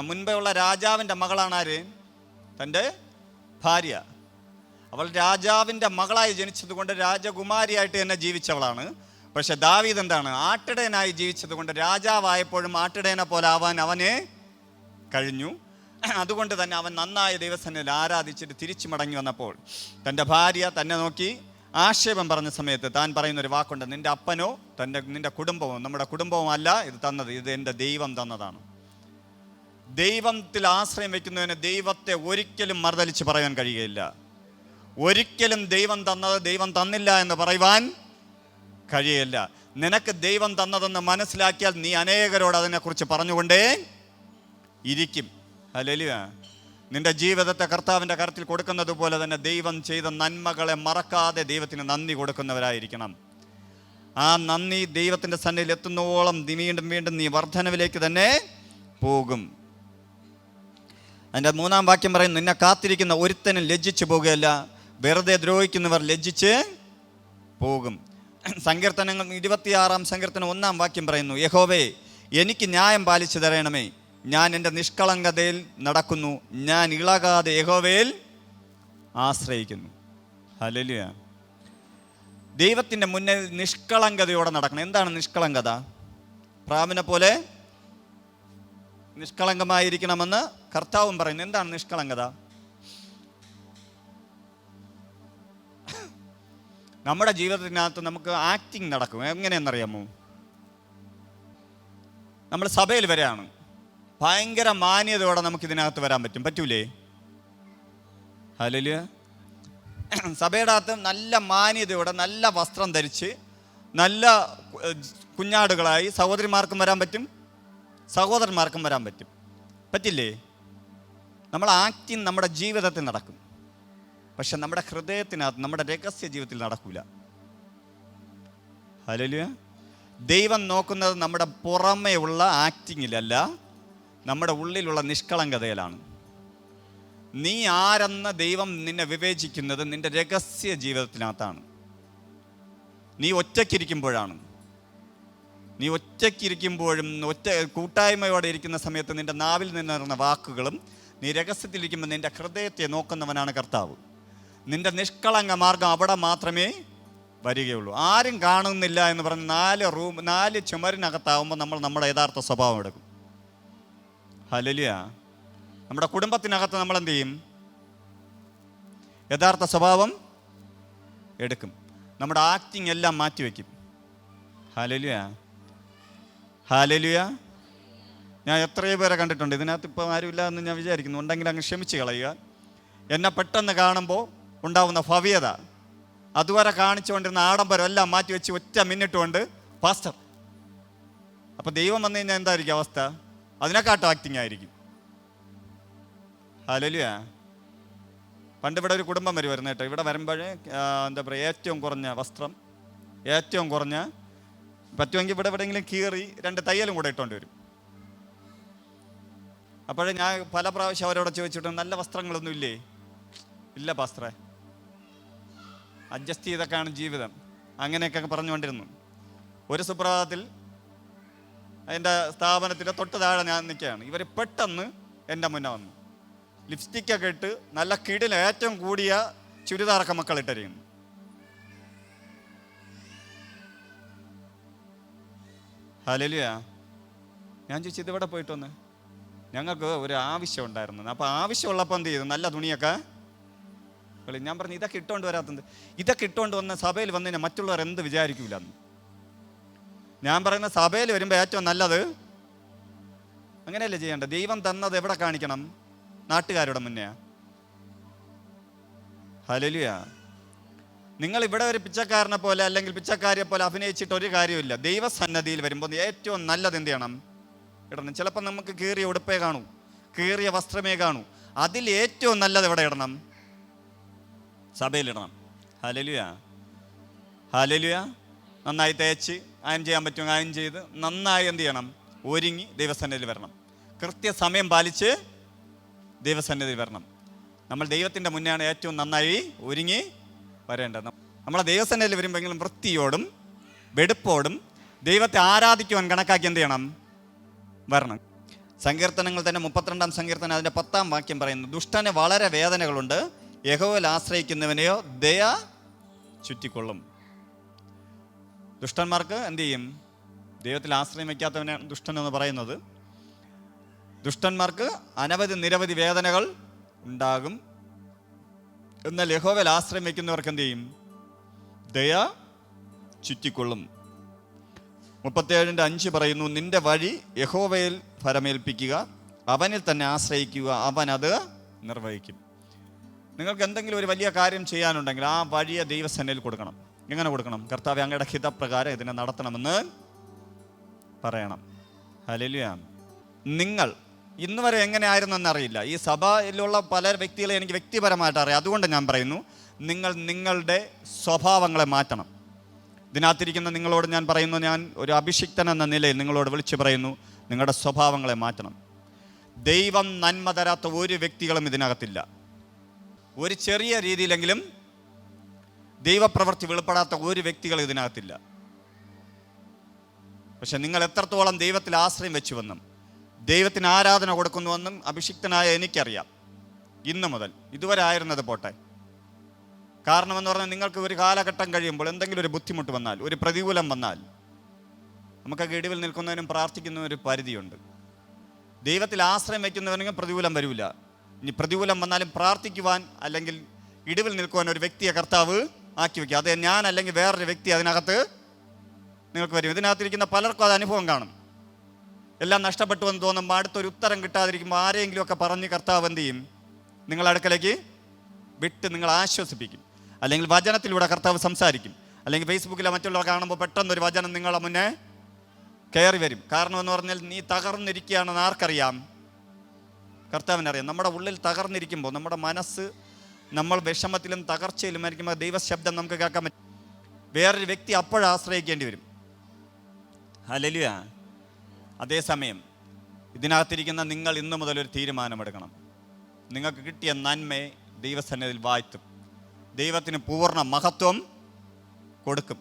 മുൻപേ ഉള്ള രാജാവിൻ്റെ മകളാണ് ആര്? തൻ്റെ ഭാര്യ. അവൾ രാജാവിൻ്റെ മകളായി ജനിച്ചത് കൊണ്ട് രാജകുമാരിയായിട്ട് തന്നെ ജീവിച്ചവളാണ്. പക്ഷെ ദാവീദ് എന്താണ്? ആട്ടിടയനായി ജീവിച്ചത് കൊണ്ട് രാജാവായപ്പോഴും ആട്ടിടയനെ പോലെ ആവാൻ അവന് കഴിഞ്ഞു. അതുകൊണ്ട് തന്നെ അവൻ നന്നായ ദൈവസന്നിധിയിൽ ആരാധിച്ചിട്ട് തിരിച്ചു മടങ്ങി വന്നപ്പോൾ തൻ്റെ ഭാര്യ തന്നെ നോക്കി ആക്ഷേപം പറഞ്ഞ സമയത്ത് താൻ പറയുന്നൊരു വാക്കുണ്ട്, നിൻ്റെ അപ്പനോ നിൻ്റെ കുടുംബമോ നമ്മുടെ കുടുംബവും അല്ല ഇത് തന്നത്, ഇത് എൻ്റെ ദൈവം തന്നതാണ്. ദൈവത്തിൽ ആശ്രയം വയ്ക്കുന്നതിന് ദൈവത്തെ ഒരിക്കലും മറുതലിച്ച് പറയാൻ കഴിയുകയില്ല. ഒരിക്കലും ദൈവം തന്നത് ദൈവം തന്നില്ല എന്ന് പറയുവാൻ കഴിയില്ല. നിനക്ക് ദൈവം തന്നതെന്ന് മനസ്സിലാക്കിയാൽ നീ അനേകരോട് അതിനെക്കുറിച്ച് പറഞ്ഞുകൊണ്ടേ ഇരിക്കും. ഹല്ലേലൂയ. നിന്റെ ജീവിതത്തെ കർത്താവിൻ്റെ കരത്തിൽ കൊടുക്കുന്നത് പോലെ തന്നെ ദൈവം ചെയ്ത നന്മകളെ മറക്കാതെ ദൈവത്തിന് നന്ദി കൊടുക്കുന്നവരായിരിക്കണം. ആ നന്ദി ദൈവത്തിൻ്റെ സന്നിധിയിൽ എത്തുന്നോളം വീണ്ടും വീണ്ടും നീ വർധനവിലേക്ക് തന്നെ പോകും. അതിൻ്റെ 3-ാം വാക്യം പറയുന്നു, നിന്നെ കാത്തിരിക്കുന്ന ഒരുത്തനും ലജ്ജിച്ചു പോകുകയല്ല, വെറുതെ ദ്രോഹിക്കുന്നവർ ലജ്ജിച്ച് പോകും. സങ്കീർത്തനങ്ങൾ 26-ാം സങ്കീർത്തനം 1-ാം വാക്യം പറയുന്നു, യഹോവേ, എനിക്ക് ന്യായം പാലിച്ചു തരണമേ, ഞാൻ എൻ്റെ നിഷ്കളങ്കതയിൽ നടക്കുന്നു, ഞാൻ ഇളകാതെ യഹോവയിൽ ആശ്രയിക്കുന്നു. ഹല്ലേലൂയ. ദൈവത്തിൻ്റെ മുന്നിൽ നിഷ്കളങ്കതയോടെ നടക്കണം. എന്താണ് നിഷ്കളങ്കത? പ്രാവിനെ പോലെ നിഷ്കളങ്കമായിരിക്കണമെന്ന് കർത്താവും പറയുന്നു. എന്താണ് നിഷ്കളങ്കത? നമ്മുടെ ജീവിതത്തിനകത്ത് നമുക്ക് ആക്ടിങ് നടക്കും. എങ്ങനെയെന്നറിയാമോ? നമ്മൾ സഭയിൽ വരെയാണ്, ഭയങ്കര മാന്യതയോടെ നമുക്ക് ഇതിനകത്ത് വരാൻ പറ്റൂലേ? ഹല്ലേലൂയ. സഭയുടെ അകത്ത് നല്ല മാന്യതയോടെ നല്ല വസ്ത്രം ധരിച്ച് നല്ല കുഞ്ഞാടുകളായി സഹോദരിമാർക്കും വരാൻ പറ്റും, സഹോദരന്മാർക്കും വരാൻ പറ്റില്ലേ? നമ്മൾ ആക്ടിങ് നമ്മുടെ ജീവിതത്തിൽ നടക്കും, പക്ഷെ നമ്മുടെ ഹൃദയത്തിനകത്ത് നമ്മുടെ രഹസ്യ ജീവിതത്തിൽ നടക്കൂല. ഹല്ലേലൂയ. ദൈവം നോക്കുന്നത് നമ്മുടെ പുറമേ ഉള്ള ആക്ടിങ്ങിലല്ല, നമ്മുടെ ഉള്ളിലുള്ള നിഷ്കളങ്കതയിലാണ്. നീ ആരെന്ന് ദൈവം നിന്നെ വിവേചിക്കുന്നത് നിന്റെ രഹസ്യ ജീവിതത്തിനകത്താണ്. നീ ഒറ്റയ്ക്കിരിക്കുമ്പോഴാണ്. നീ ഒറ്റയ്ക്കിരിക്കുമ്പോഴും കൂട്ടായ്മയോടെ ഇരിക്കുന്ന സമയത്ത് നിന്റെ നാവിൽ നിന്നിറങ്ങുന്ന വാക്കുകളും നീ രഹസ്യത്തിലിരിക്കുമ്പോൾ നിൻ്റെ ഹൃദയത്തെ നോക്കുന്നവനാണ് കർത്താവ്. നിൻ്റെ നിഷ്കളങ്ക മാർഗം അവിടെ മാത്രമേ വരികയുള്ളൂ. ആരും കാണുന്നില്ല എന്ന് പറഞ്ഞ് 4 ചുമരിനകത്താവുമ്പോൾ നമ്മൾ നമ്മുടെ യഥാർത്ഥ സ്വഭാവം എടുക്കും. ഹല്ലേലൂയ. നമ്മുടെ കുടുംബത്തിനകത്ത് നമ്മൾ എന്ത് ചെയ്യും? യഥാർത്ഥ സ്വഭാവം എടുക്കും. നമ്മുടെ ആക്ടിങ് എല്ലാം മാറ്റിവെക്കും. Hallelujah, hallelujah. ഞാൻ എത്രയോ പേരെ കണ്ടിട്ടുണ്ട്. ഇതിനകത്ത് ഇപ്പോൾ ആരുമില്ല എന്ന് ഞാൻ വിചാരിക്കുന്നു. ഉണ്ടെങ്കിൽ അങ്ങ് ക്ഷമിച്ച് കളയുക. എന്നെ പെട്ടെന്ന് കാണുമ്പോൾ ഉണ്ടാവുന്ന ഭവ്യത, അതുവരെ കാണിച്ചുകൊണ്ടിരുന്ന ആഡംബരം എല്ലാം മാറ്റിവെച്ച് ഒറ്റ മിനിറ്റ് കൊണ്ട് പാസ്റ്റർ. അപ്പം ദൈവം വന്നു കഴിഞ്ഞാൽ എന്തായിരിക്കും അവസ്ഥ? അതിനെക്കാട്ടും ആക്ടിങ് ആയിരിക്കും. ഹല്ലേലൂയ. പണ്ട് ഇവിടെ ഒരു കുടുംബം വരുമായിരുന്നു കേട്ടോ. ഇവിടെ വരുമ്പോഴേ എന്താ പറയുക, ഏറ്റവും കുറഞ്ഞ വസ്ത്രം, ഏറ്റവും കുറഞ്ഞ, പറ്റുമെങ്കിൽ ഇവിടെ എവിടെയെങ്കിലും കീറി 2 തയ്യലും കൂടെ ഇട്ടുകൊണ്ട് വരും. അപ്പോഴേ ഞാൻ പല പ്രാവശ്യം അവരോട് ചോദിച്ചിട്ട്, നല്ല വസ്ത്രങ്ങളൊന്നും ഇല്ലേ? ഇല്ല പാസ്റ്ററെ, അഡ്ജസ്റ്റ് ചെയ്തൊക്കെയാണ് ജീവിതം, അങ്ങനെയൊക്കെ പറഞ്ഞുകൊണ്ടിരുന്നു. ഒരു സുപ്രഭാതത്തിൽ എൻ്റെ സ്ഥാപനത്തിൻ്റെ തൊട്ട് താഴെ ഞാൻ നിൽക്കുകയാണ്. ഇവർ പെട്ടെന്ന് എൻ്റെ മുന്നേ വന്നു. ലിപ്സ്റ്റിക്കൊക്കെ ഇട്ട് നല്ല കിടില ഏറ്റവും കൂടിയ ചുരിദാറൊക്കെ മക്കളിട്ടിരിക്കുന്നു. ഹല്ലേലൂയ. ഞാൻ ചോദിച്ചു, ഇതെവിടെ പോയിട്ട് വന്ന്? ഞങ്ങൾക്ക് ഒരു ആവശ്യം ഉണ്ടായിരുന്നു. അപ്പോൾ ആവശ്യമുള്ളപ്പോൾ എന്ത് ചെയ്തു? നല്ല തുണിയൊക്കെ. ഞാൻ പറഞ്ഞു, ഇതൊക്കെ ഇട്ടുകൊണ്ട് വരാത്തത്, ഇതൊക്കെ ഇട്ടുകൊണ്ട് വന്ന് സഭയിൽ വന്നു കഴിഞ്ഞാൽ മറ്റുള്ളവർ എന്ത് വിചാരിക്കൂല. ഞാൻ പറയുന്ന സഭയിൽ വരുമ്പോൾ ഏറ്റവും നല്ലത് അങ്ങനെയല്ലേ ചെയ്യേണ്ടത്? ദൈവം തന്നത് എവിടെ കാണിക്കണം? നാട്ടുകാരുടെ മുന്നേ. ഹല്ലേലൂയ. നിങ്ങൾ ഇവിടെ ഒരു പിച്ചക്കാരനെ പോലെ അല്ലെങ്കിൽ പിച്ചക്കാരിയെ പോലെ അഭിനയിച്ചിട്ട് ഒരു കാര്യമില്ല. ദൈവസന്നദ്ധിയിൽ വരുമ്പോൾ ഏറ്റവും നല്ലത് എന്ത് ചെയ്യണം? ഇടണം. ചിലപ്പോൾ നമുക്ക് കീറിയ ഉടുപ്പേ കാണൂ, കീറിയ വസ്ത്രമേ കാണൂ. അതിൽ ഏറ്റവും നല്ലത് എവിടെ ഇടണം? സഭയിലിടണം. Hallelujah, hallelujah. നന്നായി തേച്ച് അയൺ ചെയ്യാൻ പറ്റുമെങ്കിൽ അയൺ ചെയ്ത് നന്നായി എന്ത് ചെയ്യണം? ഒരുങ്ങി ദൈവസന്നിധിയിൽ വരണം. കൃത്യസമയം പാലിച്ച് ദൈവസന്നിധിയിൽ വരണം. നമ്മൾ ദൈവത്തിൻ്റെ മുന്നെയാണ് ഏറ്റവും നന്നായി ഒരുങ്ങി വരേണ്ടത്. നമ്മളെ ദൈവസന്നിധിയിൽ വരുമ്പോഴെങ്കിലും വൃത്തിയോടും വെടുപ്പോടും ദൈവത്തെ ആരാധിക്കുവാൻ കണക്കാക്കി എന്ത് ചെയ്യണം? വരണം. സങ്കീർത്തനങ്ങൾ തന്നെ 32-ാം സങ്കീർത്തനം അതിൻ്റെ 10-ാം വാക്യം പറയുന്നു, ദുഷ്ടന് വളരെ വേദനകളുണ്ട്, യഹോവയിൽ ആശ്രയിക്കുന്നവനെയോ ദയ ചുറ്റിക്കൊള്ളും. ദുഷ്ടന്മാർക്ക് എന്ത് ചെയ്യും? ദൈവത്തിൽ ആശ്രയം വയ്ക്കാത്തവനാണ് ദുഷ്ടൻ എന്ന് പറയുന്നത്. ദുഷ്ടന്മാർക്ക് നിരവധി വേദനകൾ ഉണ്ടാകും. എന്നാൽ യഹോവയിൽ ആശ്രയം വയ്ക്കുന്നവർക്ക് എന്ത് ചെയ്യും? ദയ ചുറ്റിക്കൊള്ളും. 37:5 പറയുന്നു, നിന്റെ വഴി യഹോവയിൽ ഫലമേൽപ്പിക്കുക, അവനിൽ തന്നെ ആശ്രയിക്കുക, അവൻ അത് നിർവഹിക്കും. നിങ്ങൾക്ക് എന്തെങ്കിലും ഒരു വലിയ കാര്യം ചെയ്യാനുണ്ടെങ്കിൽ ആ വഴിയെ ദൈവസന്നിധിയിൽ കൊടുക്കണം. എങ്ങനെ കൊടുക്കണം? കർത്താവേ, അങ്ങയുടെ ഹിതപ്രകാരം ഇതിനെ നടത്തണമെന്ന് പറയണം. ഹല്ലേലൂയ. നിങ്ങൾ ഇന്ന് വരെ എങ്ങനെയായിരുന്നു എന്നറിയില്ല. ഈ സഭയിലുള്ള പല വ്യക്തികളെ എനിക്ക് വ്യക്തിപരമായിട്ട് അറിയാം. അതുകൊണ്ട് ഞാൻ പറയുന്നു, നിങ്ങൾ നിങ്ങളുടെ സ്വഭാവങ്ങളെ മാറ്റണം. ഇതിനകത്തിരിക്കുന്ന നിങ്ങളോട് ഞാൻ പറയുന്നു, ഞാൻ ഒരു അഭിഷിക്തൻ എന്ന നിലയിൽ നിങ്ങളോട് വിളിച്ചു പറയുന്നു, നിങ്ങളുടെ സ്വഭാവങ്ങളെ മാറ്റണം. ദൈവം നന്മ തരാത്ത ഒരു വ്യക്തികളും ഇതിനകത്തില്ല. ഒരു ചെറിയ രീതിയിലെങ്കിലും ദൈവപ്രവൃത്തി വെളിപ്പെടാത്ത ഒരു വ്യക്തികൾ ഇതിനകത്തില്ല. പക്ഷെ നിങ്ങൾ എത്രത്തോളം ദൈവത്തിൽ ആശ്രയം വെച്ചുവെന്നും ദൈവത്തിന് ആരാധന കൊടുക്കുന്നുവെന്നും അഭിഷിക്തനായ എനിക്കറിയാം. ഇന്നു മുതൽ ഇതുവരെ ആയിരുന്നത് പോട്ടെ. കാരണമെന്ന് പറഞ്ഞാൽ നിങ്ങൾക്ക് ഒരു കാലഘട്ടം കഴിയുമ്പോൾ എന്തെങ്കിലും ഒരു ബുദ്ധിമുട്ട് വന്നാൽ, ഒരു പ്രതികൂലം വന്നാൽ, നമുക്കൊക്കെ ഇടിവിൽ നിൽക്കുന്നതിനും പ്രാർത്ഥിക്കുന്നതിനും ഒരു പരിധിയുണ്ട്. ദൈവത്തിൽ ആശ്രയം വയ്ക്കുന്നവനും പ്രതികൂലം വരില്ല. ഇനി പ്രതികൂലം വന്നാലും പ്രാർത്ഥിക്കുവാൻ അല്ലെങ്കിൽ ഇടിവിൽ നിൽക്കുവാൻ ഒരു വ്യക്തിയെ കർത്താവ് ആക്കി വയ്ക്കുക. അത് ഞാൻ അല്ലെങ്കിൽ വേറൊരു വ്യക്തി അതിനകത്ത് നിങ്ങൾക്ക് വരും. ഇതിനകത്തിരിക്കുന്ന പലർക്കും അത് അനുഭവം കാണും. എല്ലാം നഷ്ടപ്പെട്ടു എന്ന് തോന്നുമ്പോൾ അടുത്തൊരു ഉത്തരം കിട്ടാതിരിക്കുമ്പോൾ ആരെങ്കിലുമൊക്കെ പറഞ്ഞ് കർത്താവ് എന്ത് ചെയ്യും? നിങ്ങളുടെ അടുക്കലേക്ക് വിട്ട് നിങ്ങൾ ആശ്വസിപ്പിക്കും. അല്ലെങ്കിൽ വചനത്തിലൂടെ കർത്താവ് സംസാരിക്കും. അല്ലെങ്കിൽ ഫേസ്ബുക്കിലെ മറ്റുള്ളവർ കാണുമ്പോൾ പെട്ടെന്നൊരു വചനം നിങ്ങളുടെ മുന്നേ കയറി വരും. കാരണം എന്ന് പറഞ്ഞാൽ നീ തകർന്നിരിക്കുകയാണെന്ന് ആർക്കറിയാം? കർത്താവിനറിയാം. നമ്മുടെ ഉള്ളിൽ തകർന്നിരിക്കുമ്പോൾ, നമ്മുടെ മനസ്സ് നമ്മൾ വിഷമത്തിലും തകർച്ചയിലും ആയിരിക്കുമ്പോൾ ദൈവശബ്ദം നമുക്ക് കേൾക്കാൻ പറ്റും. വേറൊരു വ്യക്തി അപ്പോഴാശ്രയിക്കേണ്ടി വരും. ഹല്ലേലൂയ. അതേസമയം ഇതിനകത്തിരിക്കുന്ന നിങ്ങൾ ഇന്നു മുതൽ ഒരു തീരുമാനമെടുക്കണം. നിങ്ങൾക്ക് കിട്ടിയ നന്മയെ ദൈവസന്നിധിയിൽ വാഴ്ത്തും. ദൈവത്തിന് പൂർണ്ണ മഹത്വം കൊടുക്കും.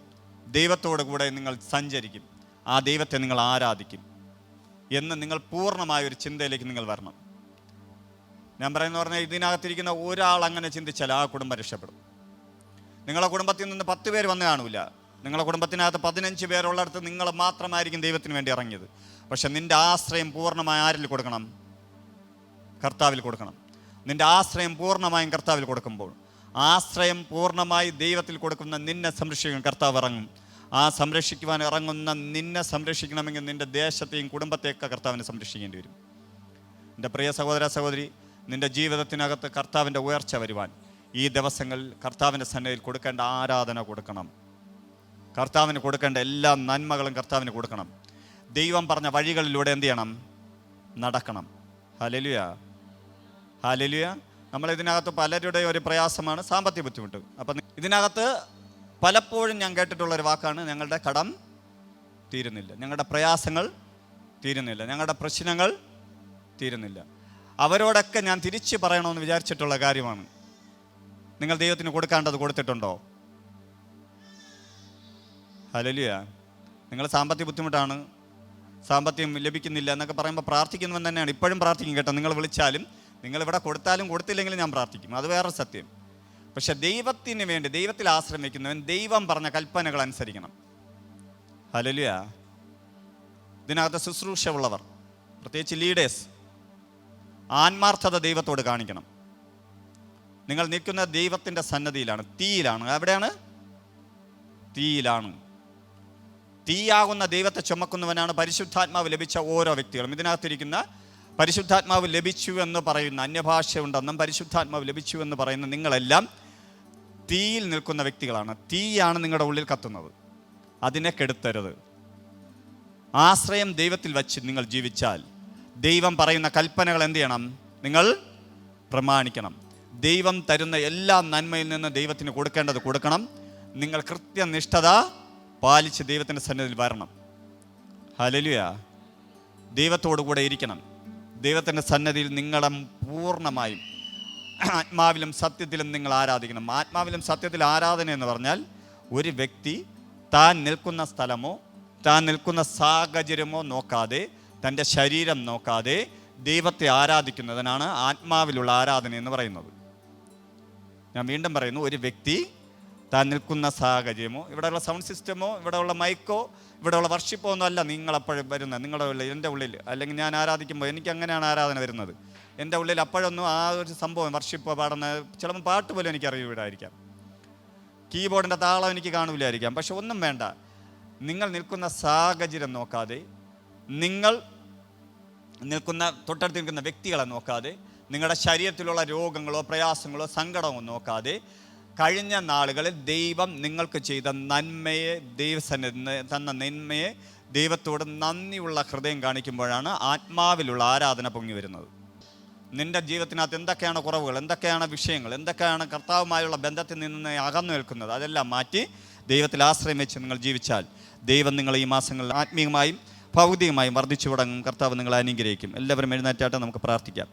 ദൈവത്തോടു കൂടെ നിങ്ങൾ സഞ്ചരിക്കും. ആ ദൈവത്തെ നിങ്ങൾ ആരാധിക്കും എന്ന് നിങ്ങൾ പൂർണ്ണമായ ഒരു ചിന്തയിലേക്ക് നിങ്ങൾ വരണം. ഞാൻ പറയുന്നത് പറഞ്ഞാൽ ഇതിനകത്തിരിക്കുന്ന ഒരാൾ അങ്ങനെ ചിന്തിച്ചാൽ ആ കുടുംബം രക്ഷപ്പെടും. നിങ്ങളുടെ കുടുംബത്തിൽ നിന്ന് 10 പേര് വന്ന് കാണൂല. നിങ്ങളുടെ കുടുംബത്തിനകത്ത് 15 പേരുള്ളിടത്ത് നിങ്ങൾ മാത്രമായിരിക്കും ദൈവത്തിന് വേണ്ടി ഇറങ്ങിയത്. പക്ഷെ നിൻ്റെ ആശ്രയം പൂർണ്ണമായി ആരിൽ കൊടുക്കണം? കർത്താവിൽ കൊടുക്കണം. നിൻ്റെ ആശ്രയം പൂർണ്ണമായും കർത്താവിൽ കൊടുക്കുമ്പോൾ, ആശ്രയം പൂർണ്ണമായി ദൈവത്തിൽ കൊടുക്കുന്ന നിന്നെ സംരക്ഷിക്കാൻ കർത്താവ് ഇറങ്ങും. ആ സംരക്ഷിക്കുവാൻ ഇറങ്ങുന്ന നിന്നെ സംരക്ഷിക്കണമെങ്കിൽ നിൻ്റെ ദേശത്തെയും കുടുംബത്തെയൊക്കെ കർത്താവിനെ സംരക്ഷിക്കേണ്ടി വരും. എൻ്റെ പ്രിയ സഹോദര സഹോദരി, നിൻ്റെ ജീവിതത്തിനകത്ത് കർത്താവിൻ്റെ ഉയർച്ച വരുവാൻ ഈ ദിവസങ്ങളിൽ കർത്താവിൻ്റെ സന്നിധിയിൽ കൊടുക്കേണ്ട ആരാധന കൊടുക്കണം. കർത്താവിന് കൊടുക്കേണ്ട എല്ലാ നന്മകളും കർത്താവിന് കൊടുക്കണം. ദൈവം പറഞ്ഞ വഴികളിലൂടെ എന്ത് ചെയ്യണം? നടക്കണം. Hallelujah, hallelujah. നമ്മളിതിനകത്ത് പലരുടെ ഒരു പ്രയാസമാണ് സാമ്പത്തിക ബുദ്ധിമുട്ട്. അപ്പം ഇതിനകത്ത് പലപ്പോഴും ഞാൻ കേട്ടിട്ടുള്ളൊരു വാക്കാണ്, ഞങ്ങളുടെ കടം തീരുന്നില്ല, ഞങ്ങളുടെ പ്രയാസങ്ങൾ തീരുന്നില്ല, ഞങ്ങളുടെ പ്രശ്നങ്ങൾ തീരുന്നില്ല. അവരോടൊക്കെ ഞാൻ തിരിച്ച് പറയണമെന്ന് വിചാരിച്ചിട്ടുള്ള കാര്യമാണ്, നിങ്ങൾ ദൈവത്തിന് കൊടുക്കേണ്ടത് കൊടുത്തിട്ടുണ്ടോ? ഹല്ലേലൂയ. നിങ്ങൾ സാമ്പത്തിക ബുദ്ധിമുട്ടാണ്, സാമ്പത്തികം ലഭിക്കുന്നില്ല എന്നൊക്കെ പറയുമ്പോൾ പ്രാർത്ഥിക്കുന്നവൻ തന്നെയാണ്. ഇപ്പോഴും പ്രാർത്ഥിക്കും കേട്ടോ. നിങ്ങൾ വിളിച്ചാലും, നിങ്ങളിവിടെ കൊടുത്താലും കൊടുത്തില്ലെങ്കിലും ഞാൻ പ്രാർത്ഥിക്കും, അത് വേറെ സത്യം. പക്ഷെ ദൈവത്തിന് വേണ്ടി ദൈവത്തിൽ ആശ്രമിക്കുന്നവൻ ദൈവം പറഞ്ഞ കൽപ്പനകൾ അനുസരിക്കണം. ഹല്ലേലൂയ. ഇതിനകത്ത് ശുശ്രൂഷ ഉള്ളവർ, പ്രത്യേകിച്ച് ലീഡേഴ്സ്, ആത്മാർത്ഥത ദൈവത്തോട് കാണിക്കണം. നിങ്ങൾ നിൽക്കുന്ന ദൈവത്തിൻ്റെ സന്നദ്ധിയിലാണ്, തീയിലാണ്. എവിടെയാണ്? തീയിലാണ്. തീയാകുന്ന ദൈവത്തെ ചുമക്കുന്നവനാണ് പരിശുദ്ധാത്മാവ് ലഭിച്ച ഓരോ വ്യക്തികളും. ഇതിനകത്തിരിക്കുന്ന പരിശുദ്ധാത്മാവ് ലഭിച്ചു എന്ന് പറയുന്ന, അന്യഭാഷ ഉണ്ടെന്നും പരിശുദ്ധാത്മാവ് ലഭിച്ചു എന്ന് പറയുന്ന നിങ്ങളെല്ലാം തീയിൽ നിൽക്കുന്ന വ്യക്തികളാണ്. തീയാണ് നിങ്ങളുടെ ഉള്ളിൽ കത്തുന്നത്, അതിനെ കെടുത്തരുത്. ആശ്രയം ദൈവത്തിൽ വച്ച് നിങ്ങൾ ജീവിച്ചാൽ ദൈവം പറയുന്ന കൽപ്പനകൾ എന്ത് ചെയ്യണം? നിങ്ങൾ പ്രമാണിക്കണം. ദൈവം തരുന്ന എല്ലാ നന്മയിൽ നിന്ന് ദൈവത്തിന് കൊടുക്കേണ്ടത് കൊടുക്കണം. നിങ്ങൾ കൃത്യനിഷ്ഠത പാലിച്ച് ദൈവത്തിൻ്റെ സന്നിധിയിൽ വരണം. ഹല്ലേലൂയ. ദൈവത്തോടു കൂടെ ഇരിക്കണം. ദൈവത്തിൻ്റെ സന്നിധിയിൽ നിങ്ങളെ പൂർണ്ണമായും ആത്മാവിലും സത്യത്തിലും നിങ്ങൾ ആരാധിക്കണം. ആത്മാവിലും സത്യത്തിൽ ആരാധന എന്ന് പറഞ്ഞാൽ ഒരു വ്യക്തി താൻ നിൽക്കുന്ന സ്ഥലമോ താൻ നിൽക്കുന്ന സാഹചര്യമോ നോക്കാതെ, തൻ്റെ ശരീരം നോക്കാതെ ദൈവത്തെ ആരാധിക്കുന്നതിനാണ് ആത്മാവിലുള്ള ആരാധന എന്ന് പറയുന്നത്. ഞാൻ വീണ്ടും പറയുന്നു, ഒരു വ്യക്തി താൻ നിൽക്കുന്ന സാഹചര്യമോ, ഇവിടെയുള്ള സൗണ്ട് സിസ്റ്റമോ, ഇവിടെയുള്ള മൈക്കോ, ഇവിടെയുള്ള വർഷിപ്പോ ഒന്നും അല്ല നിങ്ങളപ്പോഴും വരുന്നത്. നിങ്ങളുടെ ഉള്ളിൽ, എൻ്റെ ഉള്ളിൽ, അല്ലെങ്കിൽ ഞാൻ ആരാധിക്കുമ്പോൾ എനിക്ക് അങ്ങനെയാണ് ആരാധന വരുന്നത്. എൻ്റെ ഉള്ളിൽ അപ്പോഴൊന്നും ആ ഒരു സംഭവം വർഷിപ്പോ പാടുന്ന, ചിലപ്പോൾ പാട്ട് പോലും എനിക്ക് അറിയില്ലായിരിക്കാം, കീബോർഡിൻ്റെ താളം എനിക്ക് കാണൂലായിരിക്കാം. പക്ഷെ ഒന്നും വേണ്ട, നിങ്ങൾ നിൽക്കുന്ന സാഹചര്യം നോക്കാതെ, നിങ്ങൾ നിൽക്കുന്ന തൊട്ടടുത്ത് നിൽക്കുന്ന വ്യക്തികളെ നോക്കാതെ, നിങ്ങളുടെ ശരീരത്തിലുള്ള രോഗങ്ങളോ പ്രയാസങ്ങളോ സങ്കടമോ നോക്കാതെ, കഴിഞ്ഞ നാളുകളിൽ ദൈവം നിങ്ങൾക്ക് ചെയ്ത നന്മയെ, ദൈവസന്നിധി തന്ന നന്മയെ ദൈവത്തോട് നന്ദിയുള്ള ഹൃദയം കാണിക്കുമ്പോഴാണ് ആത്മാവിലുള്ള ആരാധന പൊങ്ങി വരുന്നത്. നിൻ്റെ ജീവിതത്തിനകത്ത് എന്തൊക്കെയാണ് കുറവുകൾ, എന്തൊക്കെയാണ് വിഷയങ്ങൾ, എന്തൊക്കെയാണ് കർത്താവുമായുള്ള ബന്ധത്തിൽ നിന്ന് അകന്നു നിൽക്കുന്നത്, അതെല്ലാം മാറ്റി ദൈവത്തിൽ ആശ്രയം വെച്ച് നിങ്ങൾ ജീവിച്ചാൽ ദൈവം നിങ്ങൾ ഈ മാസങ്ങളിൽ ആത്മീയമായും ഭൗതികമായും വർദ്ധിച്ചു തുടങ്ങും. കർത്താവ് നിങ്ങളെ അനുഗ്രഹിക്കും. എല്ലാവരും എഴുന്നേറ്റായിട്ട് നമുക്ക് പ്രാർത്ഥിക്കാം.